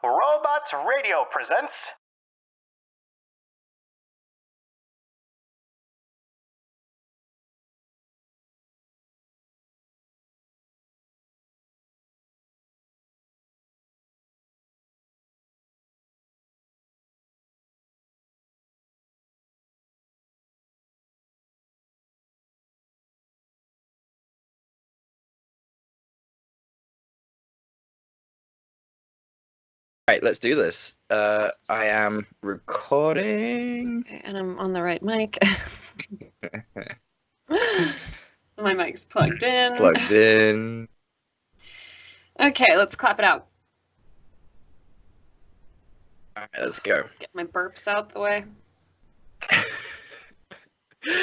Robots Radio presents. Right, let's do this. I am recording. And I'm on the right mic. My mic's plugged in. Plugged in. Okay, let's clap it out. All right, let's go. Get my burps out the way.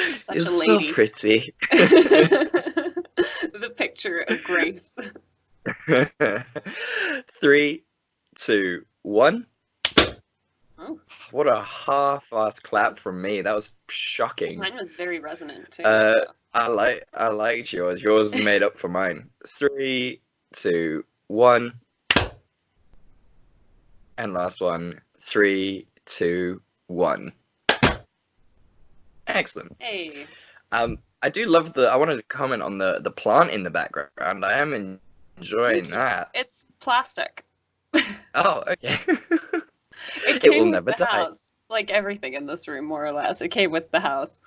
Such You're a lady. so pretty. The picture of grace. 3, 2, 1. Oh. What a half-assed clap from me. That was shocking. Mine was very resonant too. I liked yours. Yours made up for mine. 3, 2, 1. And last one. 3, 2, 1. Excellent. Hey. I do love I wanted to comment on the plant in the background. I am enjoying that. It's plastic. Oh, okay. It will came never with the die. house. Like everything in this room, more or less. It came with the house.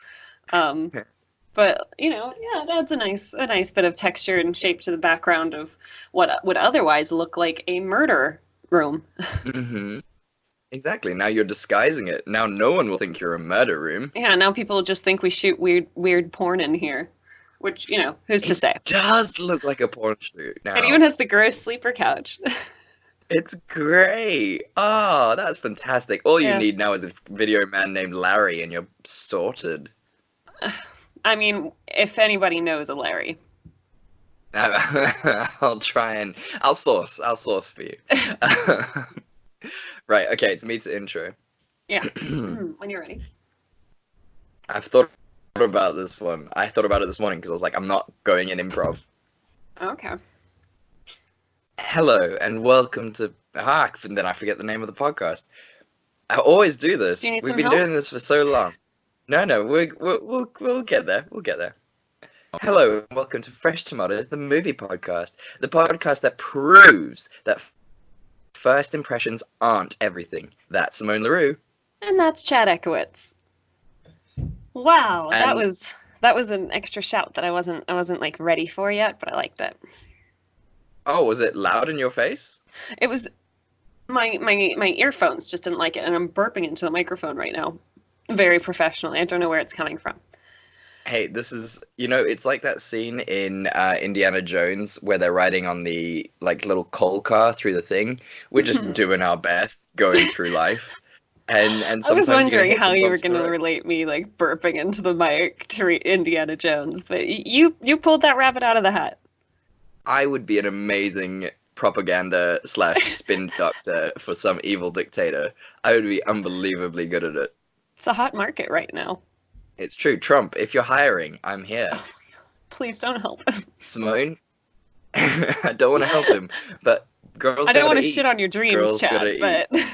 But yeah, that's a nice bit of texture and shape to the background of what would otherwise look like a murder room. Mm-hmm. Exactly. Now you're disguising it. Now no one will think you're a murder room. Yeah, now people just think we shoot weird porn in here. Which, who's to say? It does look like a porn shoot now. It even has the gross sleeper couch. It's great. Oh, that's fantastic. All you Yeah. need now is a video man named Larry and you're sorted. I mean, if anybody knows a Larry. I'll source for you. Right, okay, to me to intro. Yeah. When you're ready. I've thought about this one. I thought about it this morning because I was like, I'm not going in improv. Okay. Hello and welcome to and then I forget the name of the podcast. I always do this. Do you need We've some been help? doing this for so long. No, we'll get there. We'll get there. Hello and welcome to Fresh Tomatoes, the movie podcast, the podcast that proves that first impressions aren't everything. That's Simone LaRue. And that's Chad Ekowitz. Wow, that And- was an extra shout that I wasn't like ready for yet, but I liked it. Oh, was it loud in your face? It was my earphones just didn't like it, and I'm burping into the microphone right now. Very professionally. I don't know where it's coming from. Hey, this is, it's like that scene in Indiana Jones where they're riding on the little coal car through the thing. We're just doing our best going through life. And sometimes I was you're gonna wondering hit how some you were bumps going to in the road. relate me like burping into the mic to Indiana Jones, but you pulled that rabbit out of the hat. I would be an amazing propaganda / spin doctor for some evil dictator. I would be unbelievably good at it. It's a hot market right now. It's true. Trump, if you're hiring, I'm here. Please don't help. Simone, I don't want to help him, but girls I don't gotta want to eat. shit on your dreams, Girls gotta Chad, but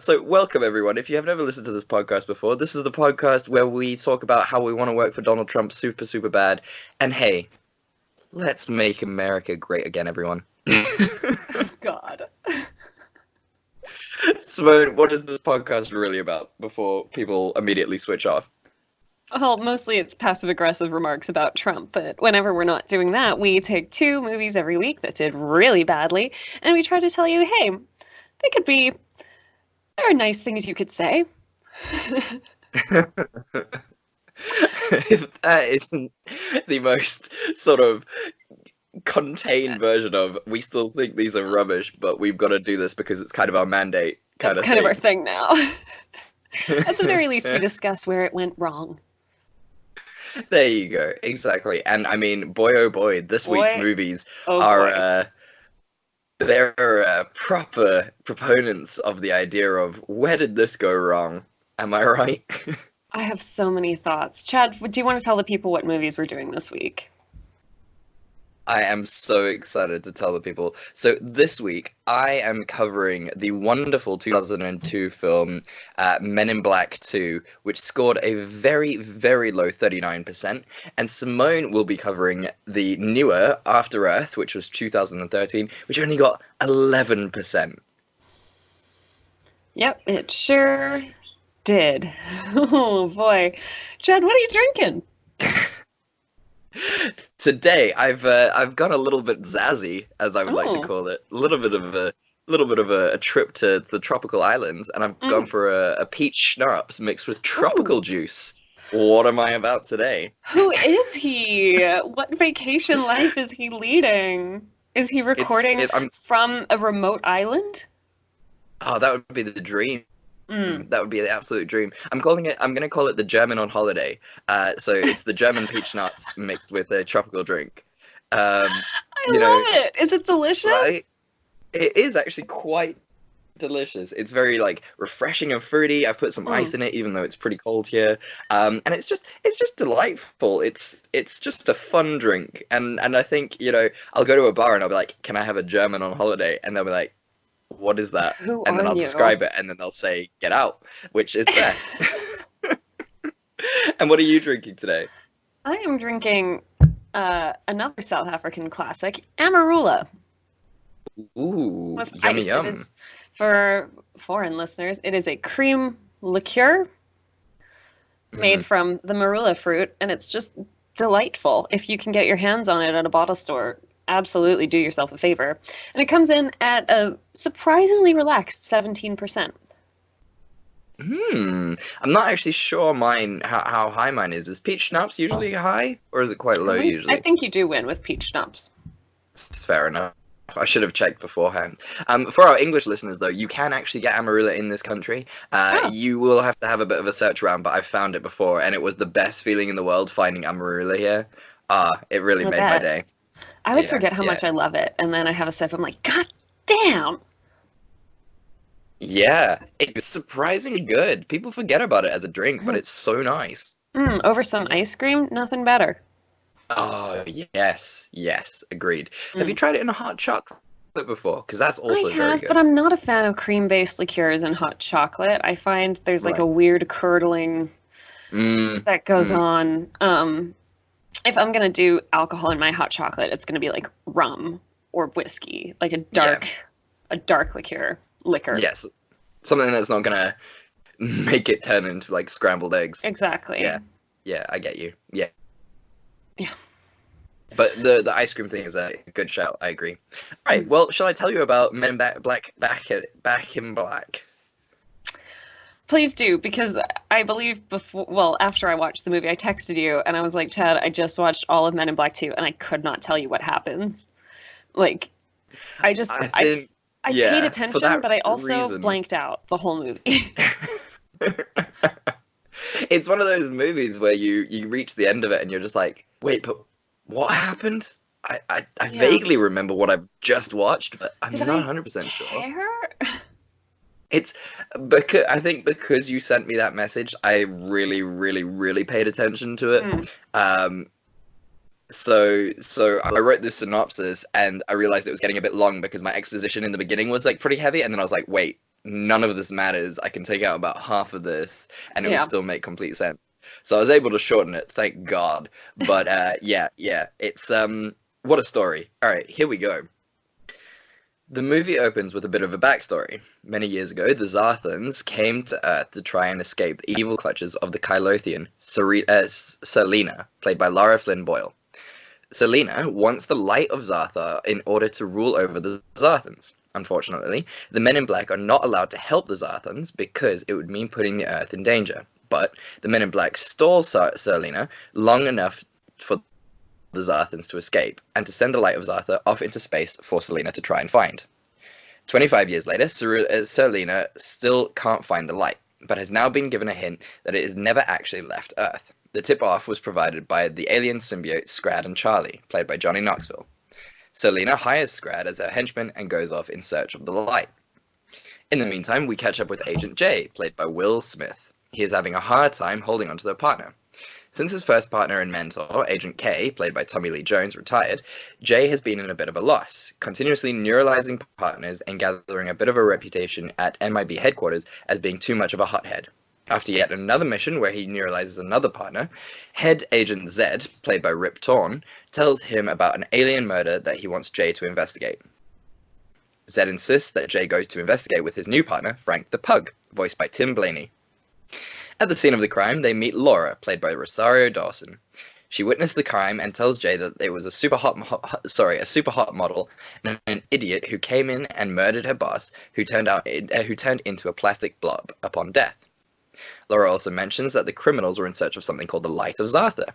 So welcome everyone. If you have never listened to this podcast before, this is the podcast where we talk about how we want to work for Donald Trump super bad. And hey, let's make America great again, everyone. God. Simone, what is this podcast really about before people immediately switch off? Well, mostly it's passive-aggressive remarks about Trump, but whenever we're not doing that, we take 2 movies every week that did really badly, and we try to tell you, hey, there are nice things you could say. If that isn't the most sort of contained version of, we still think these are rubbish, but we've got to do this because it's kind of our mandate That's of kind of thing. our thing now. At the very least, we discuss where it went wrong. There you go, exactly. And I mean, boy oh boy, this week's Boy, movies Oh are boy. they're proper proponents of the idea of where did this go wrong? Am I right? I have so many thoughts. Chad, do you want to tell the people what movies we're doing this week? I am so excited to tell the people. So this week, I am covering the wonderful 2002 film Men in Black 2, which scored a very, very low 39%. And Simone will be covering the newer After Earth, which was 2013, which only got 11%. Yep, it sure did. Oh boy. Chad, what are you drinking? Today, I've gone a little bit zazzy, as I would like to Oh. call it. A trip to the tropical islands, and I've gone for a peach schnapps mixed with tropical Ooh. juice. What am I about today? Who is he? What vacation life is he leading? Is he recording I'm from a remote island? Oh, that would be the dream. Mm. That would be the absolute dream. I'm gonna call it the German on holiday. So it's the German peach nuts mixed with a tropical drink. Um, I you know, love it. Is it delicious? right? It is actually quite delicious. It's very like refreshing and fruity. I've put some ice in it, even though it's pretty cold here. And it's just delightful. It's just a fun drink. And I think, I'll go to a bar and I'll be like, "Can I have a German on holiday?" And they'll be like, "What is that?" Who And then are I'll you? describe it, and then they'll say, "Get out," which is fair. And what are you drinking today? I am drinking another South African classic, Amarula, Ooh, with yummy ice. yum. It is, for foreign listeners, it is a cream liqueur made from the marula fruit, and it's just delightful. If you can get your hands on it at a bottle store, absolutely do yourself a favor. And it comes in at a surprisingly relaxed 17%. I'm not actually sure how high mine is. Is peach schnapps usually high, or is it quite low I usually? think you do win with peach schnapps. It's fair enough. I should have checked beforehand. For our English listeners, though, you can actually get Amarula in this country. Oh. You will have to have a bit of a search around, but I've found it before, and it was the best feeling in the world finding Amarula here. It really I made my bet. day. I always Yeah, forget how yeah. much I love it, and then I have a sip. I'm like, God damn! Yeah, it's surprisingly good. People forget about it as a drink, but it's so nice. Over some ice cream, nothing better. Oh, yes, agreed. Have you Mm. tried it in a hot chocolate before? Because that's also I very have, good. but I'm not a fan of cream-based liqueurs and hot chocolate. I find there's like Right. a weird curdling Mm, that goes mm. on. If I'm gonna do alcohol in my hot chocolate, it's gonna be like rum or whiskey, like a dark liquor. Yes, something that's not gonna make it turn into like scrambled eggs. Exactly. Yeah, I get you. Yeah. Yeah. But the ice cream thing is a good shout. I agree. All right. Well, shall I tell you about Men in Back in Black? Please do, because I believe after I watched the movie, I texted you and I was like, Chad, I just watched all of Men in Black 2 and I could not tell you what happens. Like, I paid attention, but I also blanked out the whole movie. It's one of those movies where you reach the end of it and you're just like, wait, but what happened? I vaguely remember what I've just watched, but I'm not 100% sure. It's I think because you sent me that message, I really, really, really paid attention to it. So I wrote this synopsis and I realized it was getting a bit long because my exposition in the beginning was like pretty heavy, and then I was like, wait, none of this matters. I can take out about half of this and it would still make complete sense. So I was able to shorten it, thank God. But yeah, it's what a story. All right, here we go. The movie opens with a bit of a backstory. Many years ago, the Zarthans came to Earth to try and escape the evil clutches of the Kylothian, Selena, played by Lara Flynn Boyle. Selena wants the light of Zarthar in order to rule over the Zarthans. Unfortunately, the Men in Black are not allowed to help the Zarthans because it would mean putting the Earth in danger. But the Men in Black stall Selena long enough for the Zarthans to escape, and to send the light of Zarthar off into space for Selena to try and find. 25 years later, Selena still can't find the light, but has now been given a hint that it has never actually left Earth. The tip-off was provided by the alien symbiote Scrad and Charlie, played by Johnny Knoxville. Selena hires Scrad as her henchman and goes off in search of the light. In the meantime, we catch up with Agent J, played by Will Smith. He is having a hard time holding on to their partner. Since his first partner and mentor, Agent K, played by Tommy Lee Jones, retired, Jay has been in a bit of a loss, continuously neuralizing partners and gathering a bit of a reputation at MIB headquarters as being too much of a hothead. After yet another mission where he neuralizes another partner, Head Agent Z, played by Rip Torn, tells him about an alien murder that he wants Jay to investigate. Zed insists that Jay goes to investigate with his new partner, Frank the Pug, voiced by Tim Blaney. At the scene of the crime, they meet Laura, played by Rosario Dawson. She witnessed the crime and tells Jay that it was a super hot model and an idiot who came in and murdered her boss, who turned into a plastic blob upon death. Laura also mentions that the criminals were in search of something called the Light of Zartha.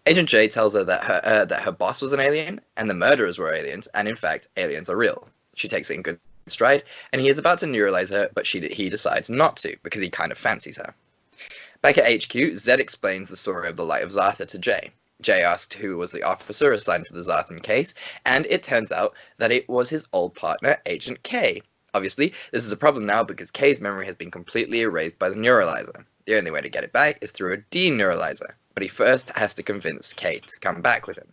Agent J tells her that her boss was an alien and the murderers were aliens, and in fact, aliens are real. She takes it in good stride, and he is about to neuralize her, but he decides not to because he kind of fancies her. Back at HQ, Zed explains the story of the Light of Zartha to Jay. Jay asked who was the officer assigned to the Zarthan case, and it turns out that it was his old partner, Agent K. Obviously, this is a problem now because K's memory has been completely erased by the neuralizer. The only way to get it back is through a deneuralizer, but he first has to convince K to come back with him.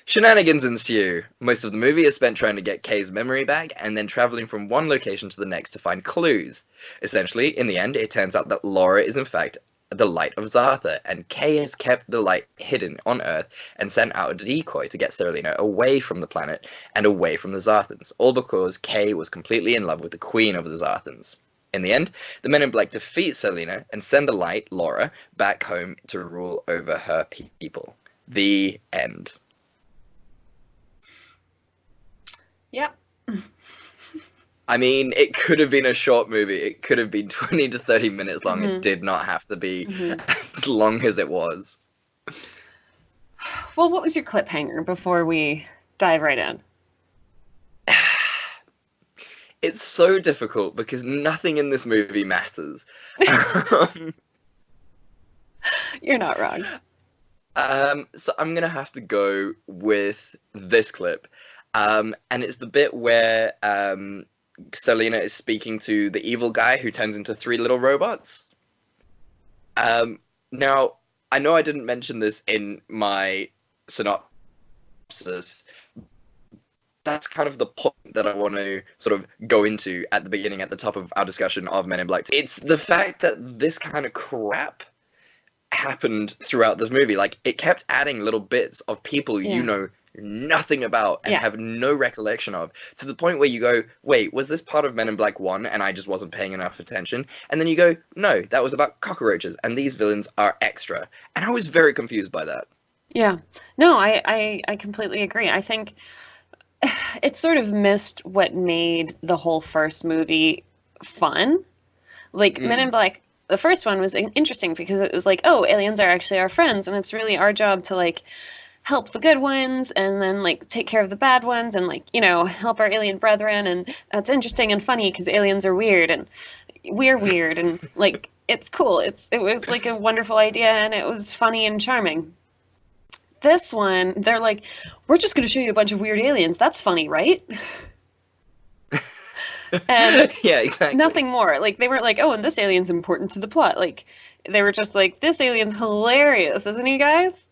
Shenanigans ensue. Most of the movie is spent trying to get K's memory back and then traveling from one location to the next to find clues. Essentially, in the end, it turns out that Laura is in fact the Light of Zartha, and K has kept the light hidden on Earth and sent out a decoy to get Serlina away from the planet and away from the Zarthans, all because K was completely in love with the Queen of the Zarthans. In the end, the Men in Black defeat Serlina and send the Light, Laura, back home to rule over her people. The end. Yep. I mean, it could have been a short movie. It could have been 20 to 30 minutes long. It did not have to be as long as it was. Well, what was your cliffhanger before we dive right in? It's so difficult because nothing in this movie matters. You're not wrong. So I'm going to have to go with this clip. And it's the bit where Selena is speaking to the evil guy who turns into 3 little robots. Now, I know I didn't mention this in my synopsis. That's kind of the point that I want to sort of go into at the beginning, at the top of our discussion of Men in Black. It's the fact that this kind of crap happened throughout this movie. Like, it kept adding little bits of people you know nothing about and have no recollection of, to the point where you go, wait, was this part of Men in Black 1 and I just wasn't paying enough attention? And then you go, no, that was about cockroaches and these villains are extra. And I was very confused by that. Yeah. No, I completely agree. I think it sort of missed what made the whole first movie fun. Like, Men in Black, the first one was interesting because it was like, oh, aliens are actually our friends, and it's really our job to, like, help the good ones and then, like, take care of the bad ones and, like, you know, help our alien brethren. And that's interesting and funny because aliens are weird and we're weird and, like, it's cool. It was, like, a wonderful idea and it was funny and charming. This one, they're like, we're just going to show you a bunch of weird aliens. That's funny, right? And yeah, exactly. Nothing more. Like, they weren't like, oh, and this alien's important to the plot. Like, they were just like, this alien's hilarious, isn't he, guys?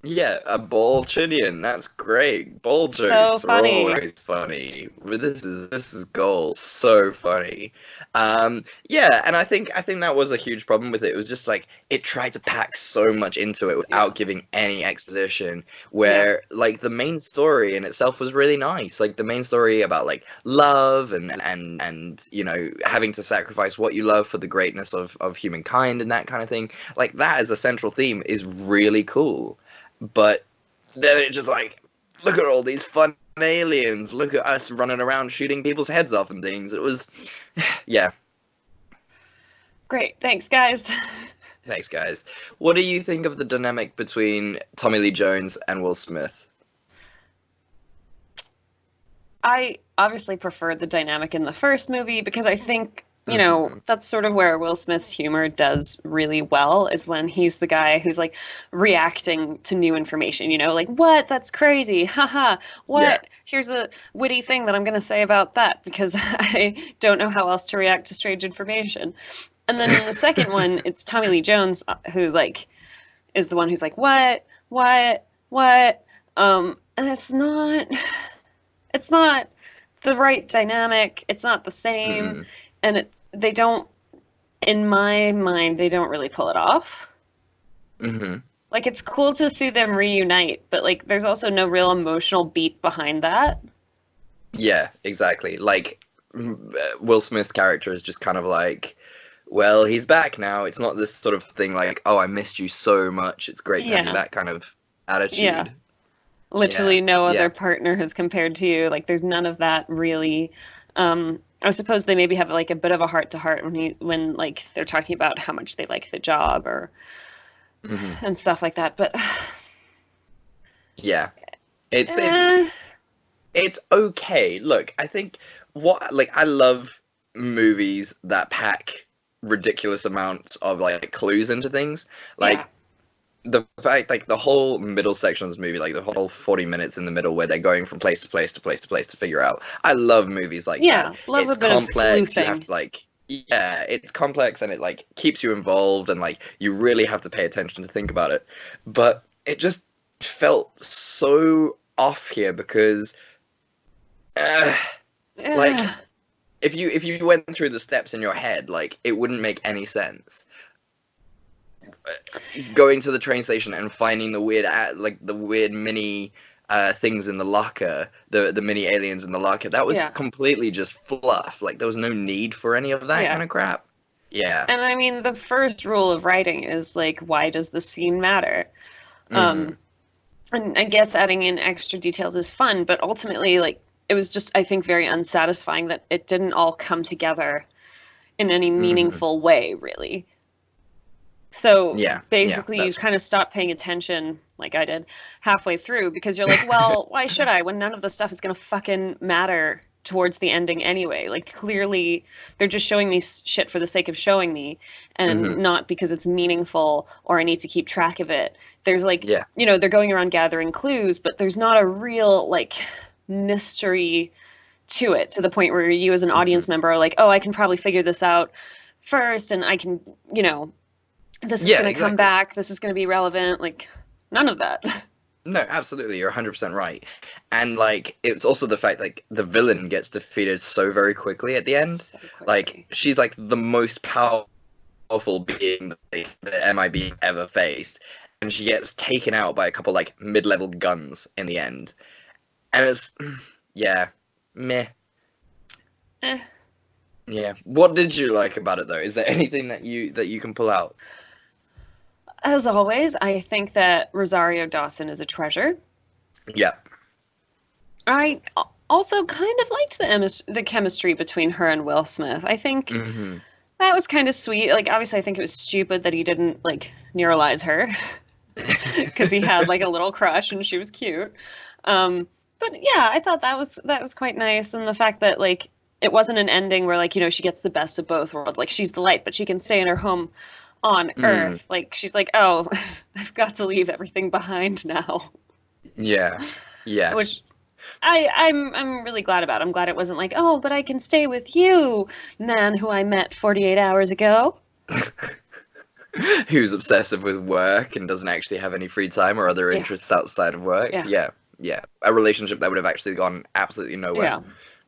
Yeah, a Bolchinian. That's great. Ball jokes are always funny. This is gold. So funny. Yeah, and I think that was a huge problem with it. It was just like it tried to pack so much into it without giving any exposition. Where like the main story in itself was really nice. Like the main story about like love and you know having to sacrifice what you love for the greatness of humankind and that kind of thing. Like that as a central theme is really cool. But then it's just like, look at all these fun aliens. Look at us running around shooting people's heads off and things. It was, yeah. Great. Thanks, guys. Thanks, guys. What do you think of the dynamic between Tommy Lee Jones and Will Smith? I obviously preferred the dynamic in the first movie because I think, you know, that's sort of where Will Smith's humor does really well, is when he's the guy who's like reacting to new information, you know, like, what? That's crazy. Haha. What? Yeah. Here's a witty thing that I'm going to say about that because I don't know how else to react to strange information. And then in the second one, it's Tommy Lee Jones who like is the one who's like, what? And it's not the right dynamic. It's not the same, and they don't, in my mind, they don't really pull it off. Mm-hmm. Like, it's cool to see them reunite, but like, there's also no real emotional beat behind that. Yeah, exactly. Like, Will Smith's character is just kind of like, well, he's back now. It's not this sort of thing like, oh, I missed you so much. It's great to have you back kind of attitude. Yeah. Literally no other Yeah. partner has compared to you. Like, there's none of that really. I suppose they maybe have like a bit of a heart-to-heart when like they're talking about how much they like the job or and stuff like that. But yeah, it's okay. Look, I think I love movies that pack ridiculous amounts of like clues into things. Like the fact, like the whole middle section of this movie, like the whole 40 minutes in the middle where they're going from place to place to place to place to figure out. I love movies like that. Love it's a bit complex. of sleuthing. You have to like. Yeah, it's complex and it like keeps you involved and like you really have to pay attention to think about it. But it just felt so off here because like if you went through the steps in your head, like it wouldn't make any sense. Going to the train station and finding the weird mini things in the locker, the mini aliens in the locker, that was completely just fluff. Like there was no need for any of that kind of crap. Yeah. And I mean, the first rule of writing is like, why does the scene matter? And I guess adding in extra details is fun, but ultimately, like, it was just, I think, very unsatisfying that it didn't all come together in any meaningful way, really. So basically, you kind of stop paying attention, like I did, halfway through, because you're like, well, why should I, when none of the stuff is going to fucking matter towards the ending anyway? Like, clearly, they're just showing me shit for the sake of showing me, and not because it's meaningful or I need to keep track of it. There's like, you know, they're going around gathering clues, but there's not a real, like, mystery to it, to the point where you as an audience member are like, oh, I can probably figure this out first, and I can, you know, this is going to come back, this is going to be relevant. Like, none of that. No, absolutely, you're 100% right. And like it's also the fact like the villain gets defeated so very quickly at the end. Like she's like the most powerful being that MIB ever faced, and she gets taken out by a couple like mid-level guns in the end. And it's meh. Yeah. What did you like about it though? Is there anything that you can pull out? As always, I think that Rosario Dawson is a treasure. Yeah. I also kind of liked the chemistry between her and Will Smith. I think that was kind of sweet. Like, obviously, I think it was stupid that he didn't, like, neuralize her. Because he had, like, a little crush and she was cute. But, yeah, I thought that was quite nice. And the fact that, like, it wasn't an ending where, like, you know, she gets the best of both worlds. Like, she's the light, but she can stay in her home on Earth. Like, she's like, oh, I've got to leave everything behind now. Yeah. Which I'm really glad about. I'm glad it wasn't like, oh, but I can stay with you, man who I met 48 hours ago. Who's obsessive with work and doesn't actually have any free time or other interests outside of work. Yeah. A relationship that would have actually gone absolutely nowhere.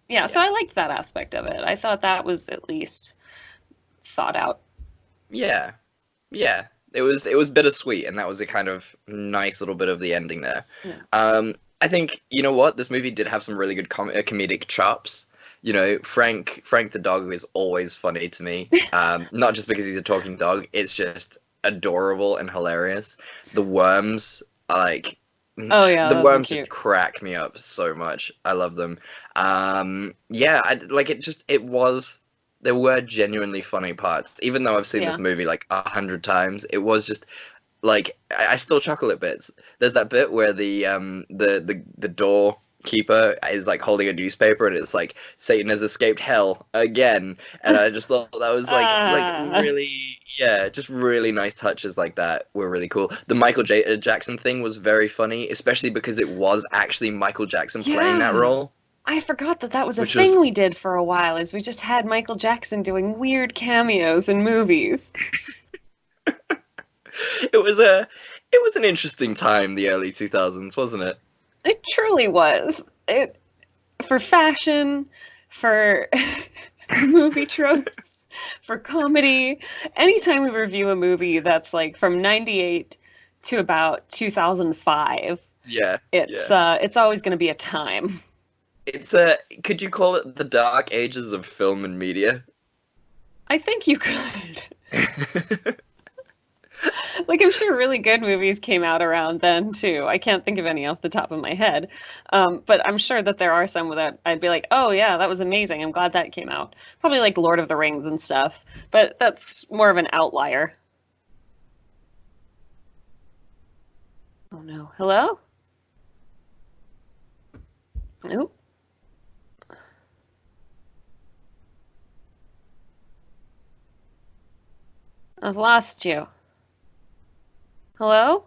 Yeah, so I liked that aspect of it. I thought that was at least thought out. Yeah. It was bittersweet, and that was a kind of nice little bit of the ending there. Yeah. I think, you know what, this movie did have some really good comedic chops. You know, Frank the dog is always funny to me. Not just because he's a talking dog, it's just adorable and hilarious. The worms are like... Oh yeah, the worms just crack me up so much. I love them. There were genuinely funny parts. Even though I've seen this movie like 100 times, it was just like I still chuckle at bits. There's that bit where the doorkeeper is like holding a newspaper and it's like Satan has escaped hell again, and I just thought that was like really just really nice touches like that were really cool. The Michael Jackson thing was very funny, especially because it was actually Michael Jackson playing that role. I forgot that was a Which thing was we did for a while, is we just had Michael Jackson doing weird cameos in movies. it was an interesting time, the early 2000s, wasn't it? It truly was. It for fashion, for movie tropes, for comedy. Anytime we review a movie that's like from 98 to about 2005, Yeah. it's always going to be a time. It's could you call it the dark ages of film and media? I think you could. Like, I'm sure really good movies came out around then too. I can't think of any off the top of my head, but I'm sure that there are some that I'd be like, oh yeah, that was amazing. I'm glad that came out. Probably like Lord of the Rings and stuff, but that's more of an outlier. Oh no. Hello? Nope. I've lost you. Hello?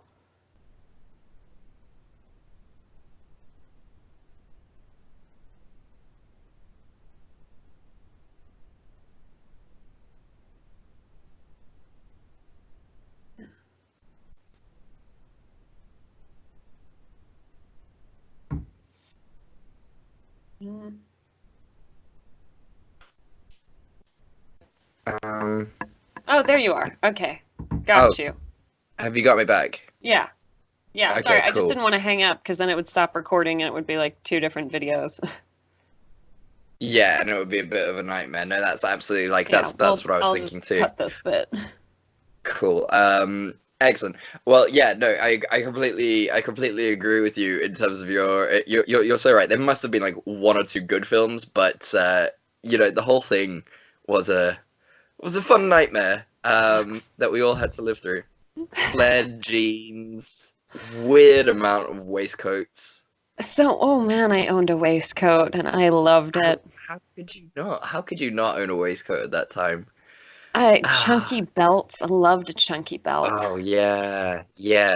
Mm. Um, Oh, there you are. Okay. Got you. have you got me back? Yeah. Yeah, Okay, sorry. I just cool. didn't want to hang up because then it would stop recording and it would be like two different videos. Yeah, and it would be a bit of a nightmare. No, that's absolutely Yeah, that's well, what I was I'll thinking just too. cut this bit. Cool. Excellent. Well, yeah, no, I completely agree with you in terms of you're so right. There must have been like one or two good films, but you know, the whole thing was a fun nightmare that we all had to live through. Plaid jeans, weird amount of waistcoats. So, oh man, I owned a waistcoat and I loved it. How could you not? How could you not own a waistcoat at that time? Chunky belts. I loved a chunky belt. Oh yeah,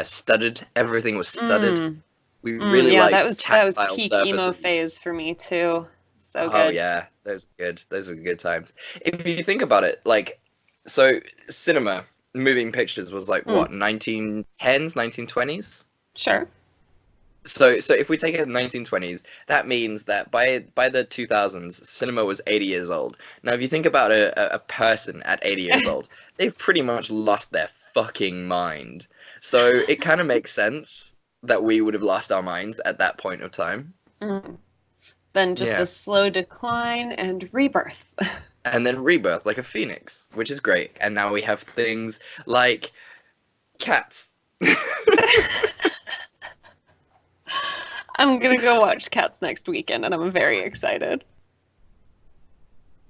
studded. Everything was studded. Mm. We really Yeah, liked that was tactile peak surfaces. emo phase for me too. So Oh good. yeah, those were good. Those were good times. If you think about it, like, so cinema, moving pictures was like what, 1910s, 1920s? Sure. So if we take it in the 1920s, that means that by the 2000s, cinema was 80 years old. Now, if you think about a person at 80 years old, they've pretty much lost their fucking mind. So it kind of makes sense that we would have lost our minds at that point of time. Mm. Then just Yeah. a slow decline and rebirth. And then rebirth like a phoenix, which is great. And now we have things like cats. I'm gonna go watch Cats next weekend and I'm very excited.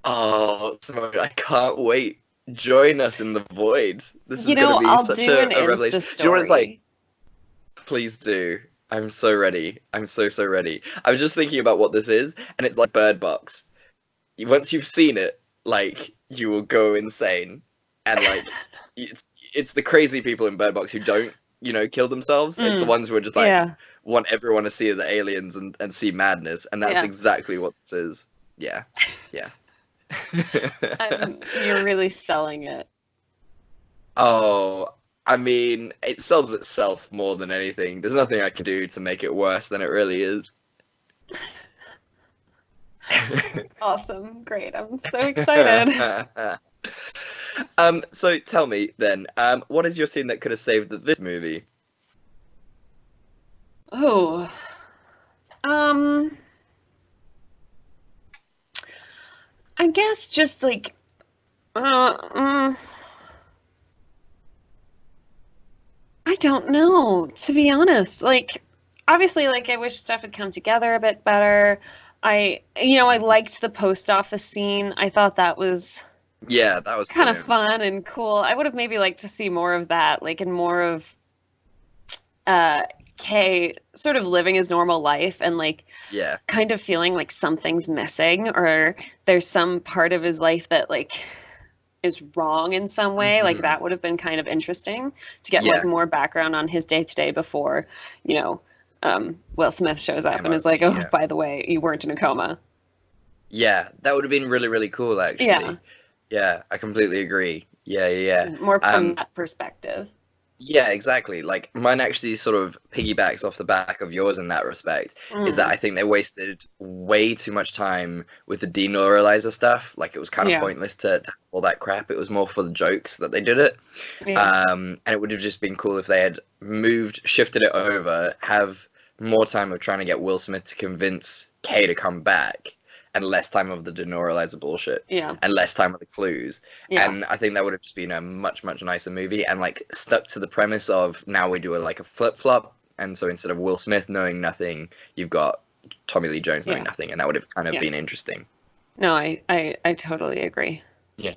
Oh, Simone, I can't wait. Join us in the void. This You is going know, to be I'll such do an a revelation. Insta Do you know what it's story. like? Please do. I'm so ready. I'm so ready. I was just thinking about what this is, and it's like Bird Box. Once you've seen it, like, you will go insane. And like, it's the crazy people in Bird Box who don't, you know, kill themselves. It's the ones who are just like, Yeah. want everyone to see the aliens and see madness, and that's Yeah. exactly what this is. Yeah. You're really selling it. Oh, I mean, it sells itself more than anything. There's nothing I can do to make it worse than it really is. Awesome. Great. I'm so excited. So tell me then, what is your scene that could have saved this movie? Oh. I guess just like I don't know, to be honest. Like, obviously, like, I wish stuff had come together a bit better. I liked the post office scene. I thought that was Yeah, that was kind of brilliant. fun and cool. I would have maybe liked to see more of that, like, and more of Kay sort of living his normal life and, like, Yeah, kind of feeling like something's missing or there's some part of his life that, like, is wrong in some way. Like, that would have been kind of interesting to get like Yeah. more background on his day to day before, you know, Will Smith shows up and MIB, is like, "Oh, yeah. by the way, you weren't in a coma." Yeah, that would have been really, really cool, actually. Yeah. Yeah, I completely agree. Yeah. More from Um, that perspective. yeah, exactly. Like, mine actually sort of piggybacks off the back of yours in that respect, is that Mm. I think they wasted way too much time with the denoralizer stuff. Like, it was kind of Yeah. pointless to have all that crap. It was more for the jokes that they did it. Yeah. And it would have just been cool if they had shifted it over, have more time of trying to get Will Smith to convince Kay to come back, and less time of the denoralizer bullshit, Yeah. and less time of the clues. Yeah. And I think that would have just been a much, much nicer movie, and like stuck to the premise of now we do like a flip flop, and so instead of Will Smith knowing nothing, you've got Tommy Lee Jones knowing Yeah. nothing, and that would have kind of Yeah. been interesting. No, I totally agree. Yeah.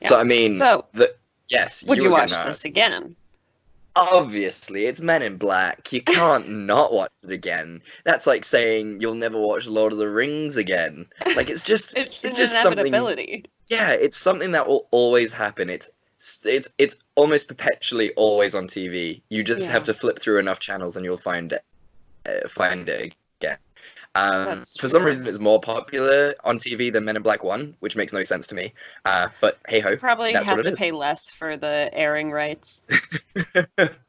Yeah. So I mean, So, yes, would you were watch gonna- this again? Obviously, it's Men in Black. You can't not watch it again. That's like saying you'll never watch Lord of the Rings again. Like it's just It's an just something. inevitability. Yeah, it's something that will always happen. It's almost perpetually always on TV. You just Yeah. have to flip through enough channels and you'll find it again. That's For some true. reason, it's more popular on TV than Men in Black 1, which makes no sense to me. But hey ho, Probably that's have what it to is. pay less for the airing rights.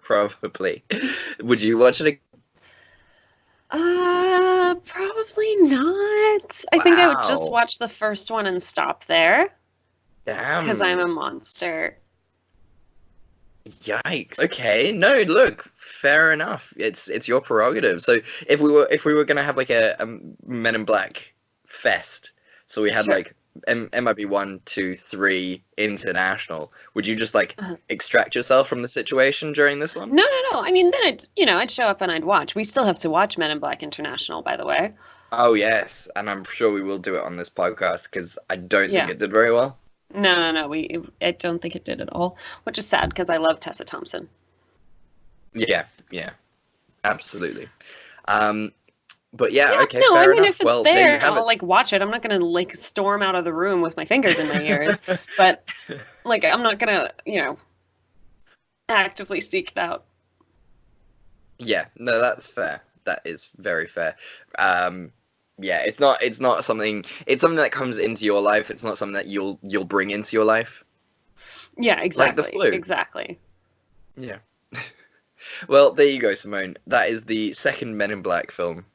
Probably. Would you watch it again? Probably not. I think I would just Wow. watch the first one and stop there Damn. because I'm a monster. Yikes. Okay. No, look, fair enough. It's your prerogative. So if we were gonna have like a Men in Black fest, so we had Sure. like MIB 1, 2, 3 international, would you just like Uh-huh. extract yourself from the situation during this one? No. I mean, then I'd show up and I'd watch. We still have to watch Men in Black International, by the way. Oh yes, and I'm sure we will do it on this podcast because I don't Yeah. think it did very well. No. I don't think it did at all, which is sad because I love Tessa Thompson. Yeah, absolutely. But yeah, okay, no, fair I mean, enough. if it's Well, there there, you have I'll it. like watch it. I'm not gonna like storm out of the room with my fingers in my ears, but like I'm not gonna, actively seek it out. Yeah, no, that's fair. That is very fair. Yeah, it's not something. It's something that comes into your life. It's not something that you'll bring into your life. Yeah, exactly. Like the flu. Exactly. Yeah. Well, there you go, Simone. That is the second Men in Black film.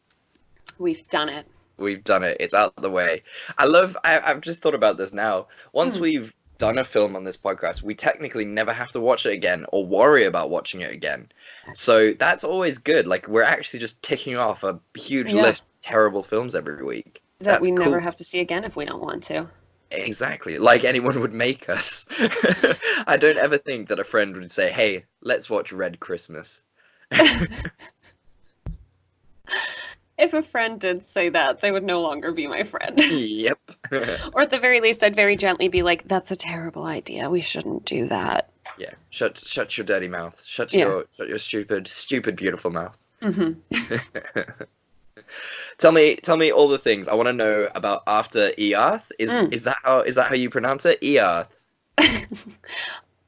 We've done it. We've done it. It's out of the way. I've just thought about this now. Once Hmm. we've done a film on this podcast, we technically never have to watch it again or worry about watching it again. So that's always good. Like we're actually just ticking off a huge Yeah. list of terrible films every week. That That's we never cool. have to see again if we don't want to. Exactly. Like anyone would make us. I don't ever think that a friend would say, "Hey, let's watch Red Christmas." If a friend did say that, they would no longer be my friend. Yep. Or at the very least, I'd very gently be like, "That's a terrible idea. We shouldn't do that." Yeah. Shut your dirty mouth. Shut Yeah. your stupid beautiful mouth. Hmm. Tell me all the things I want to know about after Earth. Is Mm. is that how you pronounce it? Earth.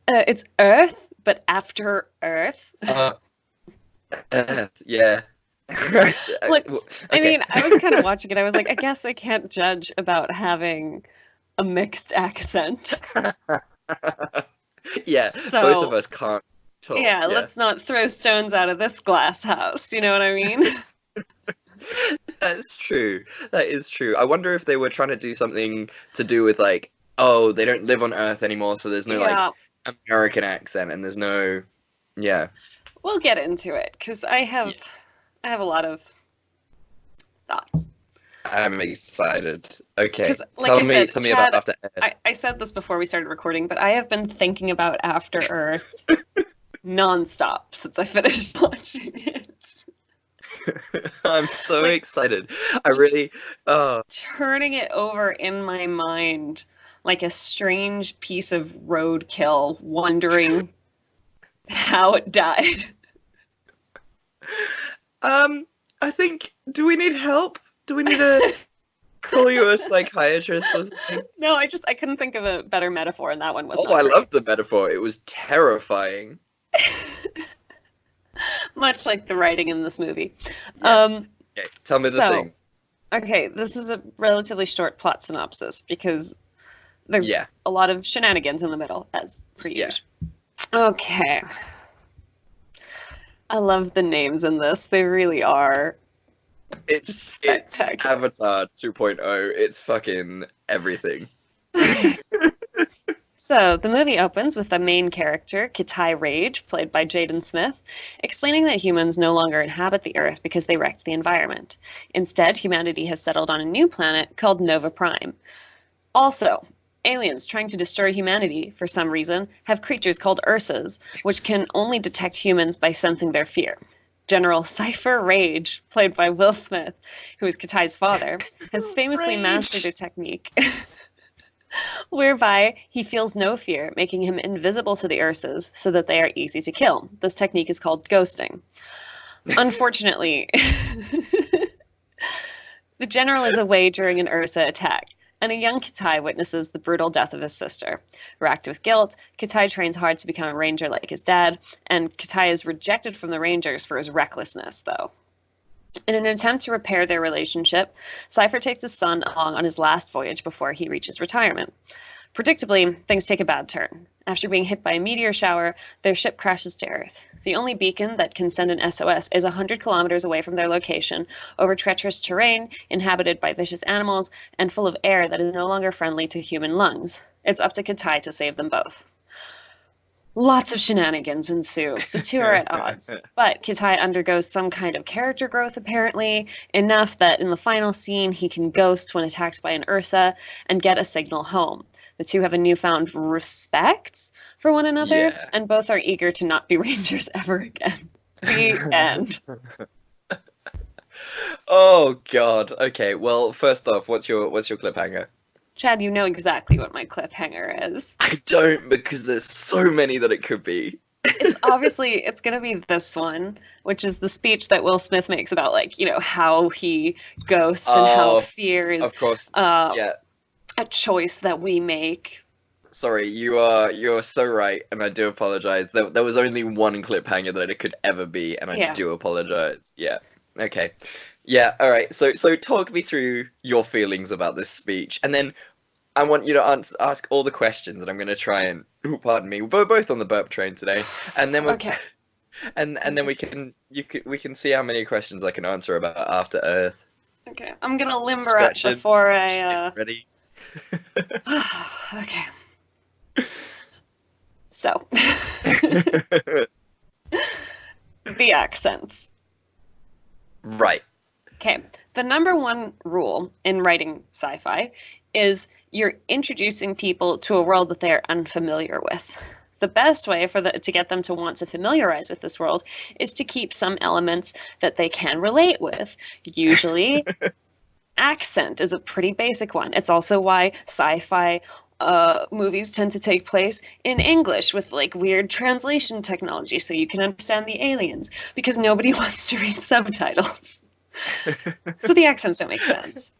It's Earth, but after Earth. Earth. Yeah. Look, I Okay. mean, I was kind of watching it. I was like, I guess I can't judge about having a mixed accent. Yeah. So- Both of us can't talk. Yeah, let's not throw stones out of this glass house. You know what I mean? That's true. That is true. I wonder if they were trying to do something to do with like, oh, they don't live on Earth anymore, so there's no Yeah, like American accent, and there's no, yeah. we'll get into it because I have a lot of thoughts. I'm excited. Okay, 'Cause, like tell I me, said, tell me Chad, about After Earth. I said this before we started recording, but I have been thinking about After Earth nonstop since I finished watching it. I'm so like, excited. I really, oh, Turning it over in my mind like a strange piece of roadkill, wondering how it died. I think, do we need help? Do we need to call you a psychiatrist or something? No, I couldn't think of a better metaphor, and that one was Oh, not I great. love the metaphor. It was terrifying. Much like the writing in this movie. Yes. Okay, tell me the so- thing. Okay, this is a relatively short plot synopsis because there's Yeah. a lot of shenanigans in the middle, as per Yeah. usual. Okay. I love the names in this. They really are. It's Spectacular. Avatar 2.0. It's fucking everything. So, the movie opens with the main character, Kitai Rage, played by Jaden Smith, explaining that humans no longer inhabit the Earth because they wrecked the environment. Instead, humanity has settled on a new planet called Nova Prime. Also, aliens trying to destroy humanity, for some reason, have creatures called Ursas, which can only detect humans by sensing their fear. General Cypher Rage, played by Will Smith, who is Kitai's father, has famously Rage. mastered a technique whereby he feels no fear, making him invisible to the Ursas so that they are easy to kill. This technique is called ghosting. Unfortunately, the general is away during an Ursa attack, and a young Kitai witnesses the brutal death of his sister. Racked with guilt, Kitai trains hard to become a ranger like his dad, and Kitai is rejected from the Rangers for his recklessness, though. In an attempt to repair their relationship, Cypher takes his son along on his last voyage before he reaches retirement. Predictably, things take a bad turn. After being hit by a meteor shower, their ship crashes to Earth. The only beacon that can send an SOS is 100 kilometers away from their location, over treacherous terrain, inhabited by vicious animals, and full of air that is no longer friendly to human lungs. It's up to Kitai to save them both. Lots of shenanigans ensue. The two are at odds, but Kitai undergoes some kind of character growth, apparently, enough that in the final scene he can ghost when attacked by an Ursa and get a signal home. The two have a newfound respect for one another, Yeah. and both are eager to not be rangers ever again. The end. Oh god. Okay. Well, first off, what's your cliffhanger? Chad, you know exactly what my cliffhanger is. I don't, because there's so many that it could be. It's gonna be this one, which is the speech that Will Smith makes about, like, you know, how he ghosts and how Oh, fear is Of course. uh, Yeah. a choice that we make. Sorry, you're so right, and I do apologize. There was only one cliffhanger that it could ever be, and I Yeah. do apologize. Yeah. Okay. Yeah. All right. So talk me through your feelings about this speech, and then I want you to ask all the questions, and I'm going to try and pardon me. We're both on the burp train today, and then Okay. and then we can see how many questions I can answer about After Earth. Okay. I'm gonna limber up Scratching. before I. Ready? Okay. So, the accents. Right. Okay. The number one rule in writing sci-fi is you're introducing people to a world that they are unfamiliar with. The best way to get them to want to familiarize with this world is to keep some elements that they can relate with. Usually, accent is a pretty basic one. It's also why sci-fi movies tend to take place in English with like weird translation technology so you can understand the aliens, because nobody wants to read subtitles. So the accents don't make sense.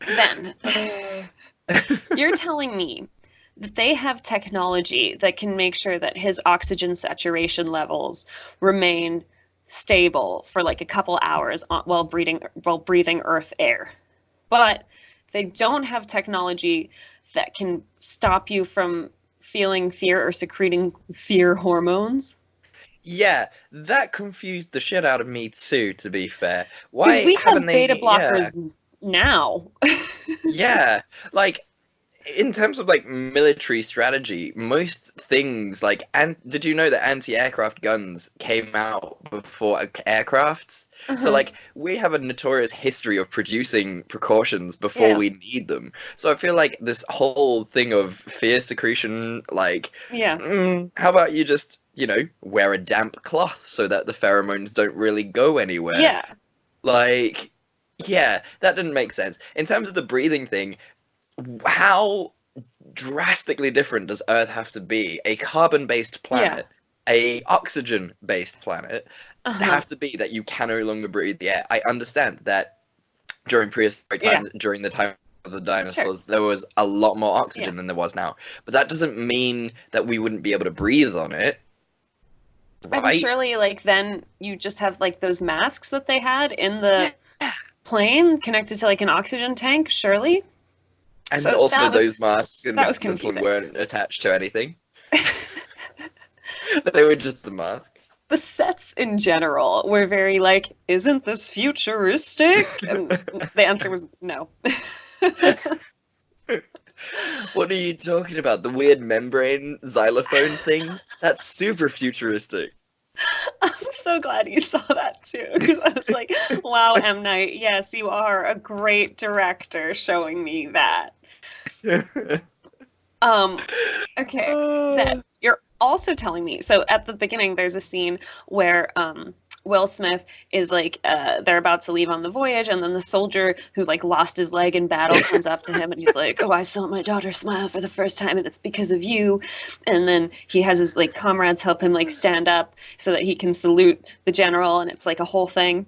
Then, you're telling me that they have technology that can make sure that his oxygen saturation levels remain stable for like a couple hours while breathing Earth air. But they don't have technology that can stop you from feeling fear or secreting fear hormones. Yeah, that confused the shit out of me too, to be fair. Because Why we have haven't they beta blockers now. Yeah, like in terms of like military strategy, most things like, and did you know that anti-aircraft guns came out before aircrafts? So like we have a notorious history of producing precautions before Yeah. we need them. So I feel like this whole thing of fear secretion, like, Yeah. how about you just, wear a damp cloth so that the pheromones don't really go anywhere? Yeah. Like, yeah, that didn't make sense. In terms of the breathing thing, how drastically different does Earth have to be? A carbon-based planet, a oxygen-based planet, have to be that you can no longer breathe the air. I understand that during prehistoric times, during the time of the dinosaurs, there was a lot more oxygen than there was now. But that doesn't mean that we wouldn't be able to breathe on it. And Right? surely, like, then you just have, like, those masks that they had in the Yeah. plane connected to, like, an oxygen tank, surely? And So also those masks in that was the plane confusing. weren't attached to anything. They were just the mask. The sets in general were very, like, isn't this futuristic? And the answer was no. What are you talking about? The weird membrane xylophone things? That's super futuristic. I'm so glad you saw that too, because I was like, wow, M. Night, yes, you are a great director showing me that. Okay, that you're also telling me. So at the beginning, there's a scene where Will Smith is like, they're about to leave on the voyage, and then the soldier who like lost his leg in battle comes up to him, and he's like, "Oh, I saw my daughter smile for the first time, and it's because of you." And then he has his like comrades help him like stand up so that he can salute the general, and it's like a whole thing.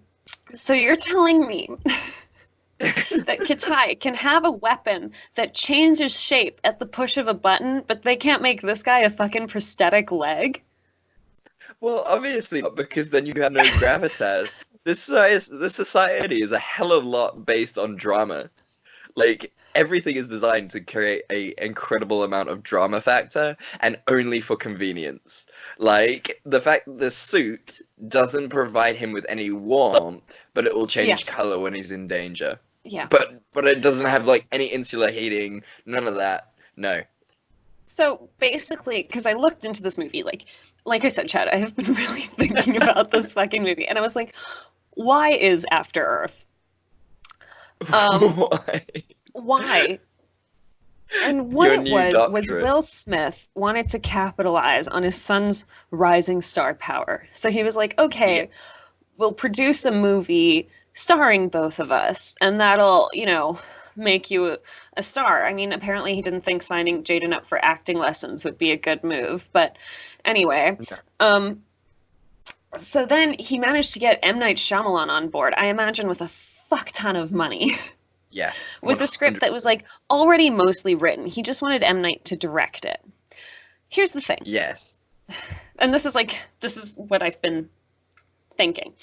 So you're telling me that Kitai can have a weapon that changes shape at the push of a button, but they can't make this guy a fucking prosthetic leg? Well, obviously not, because then you have no gravitas. This society is a hell of a lot based on drama. Like, everything is designed to create a incredible amount of drama factor, and only for convenience. Like, the fact that the suit doesn't provide him with any warmth, but it will change color when he's in danger. Yeah. But it doesn't have, like, any insular heating, none of that. No. So basically, because I looked into this movie, like I said, Chad, I have been really thinking about this fucking movie, and I was like, why is After Earth? Why? Why? And what Your it new was doctorate. Will Smith wanted to capitalize on his son's rising star power. So he was like, okay, we'll produce a movie starring both of us, and that'll, make you a star. I mean, apparently he didn't think signing Jaden up for acting lessons would be a good move, but anyway. Okay. So then he managed to get M. Night Shyamalan on board, I imagine with a fuck ton of money. Yeah. With a script that was like already mostly written. He just wanted M. Night to direct it. Here's the thing. Yes. And this is what I've been thinking.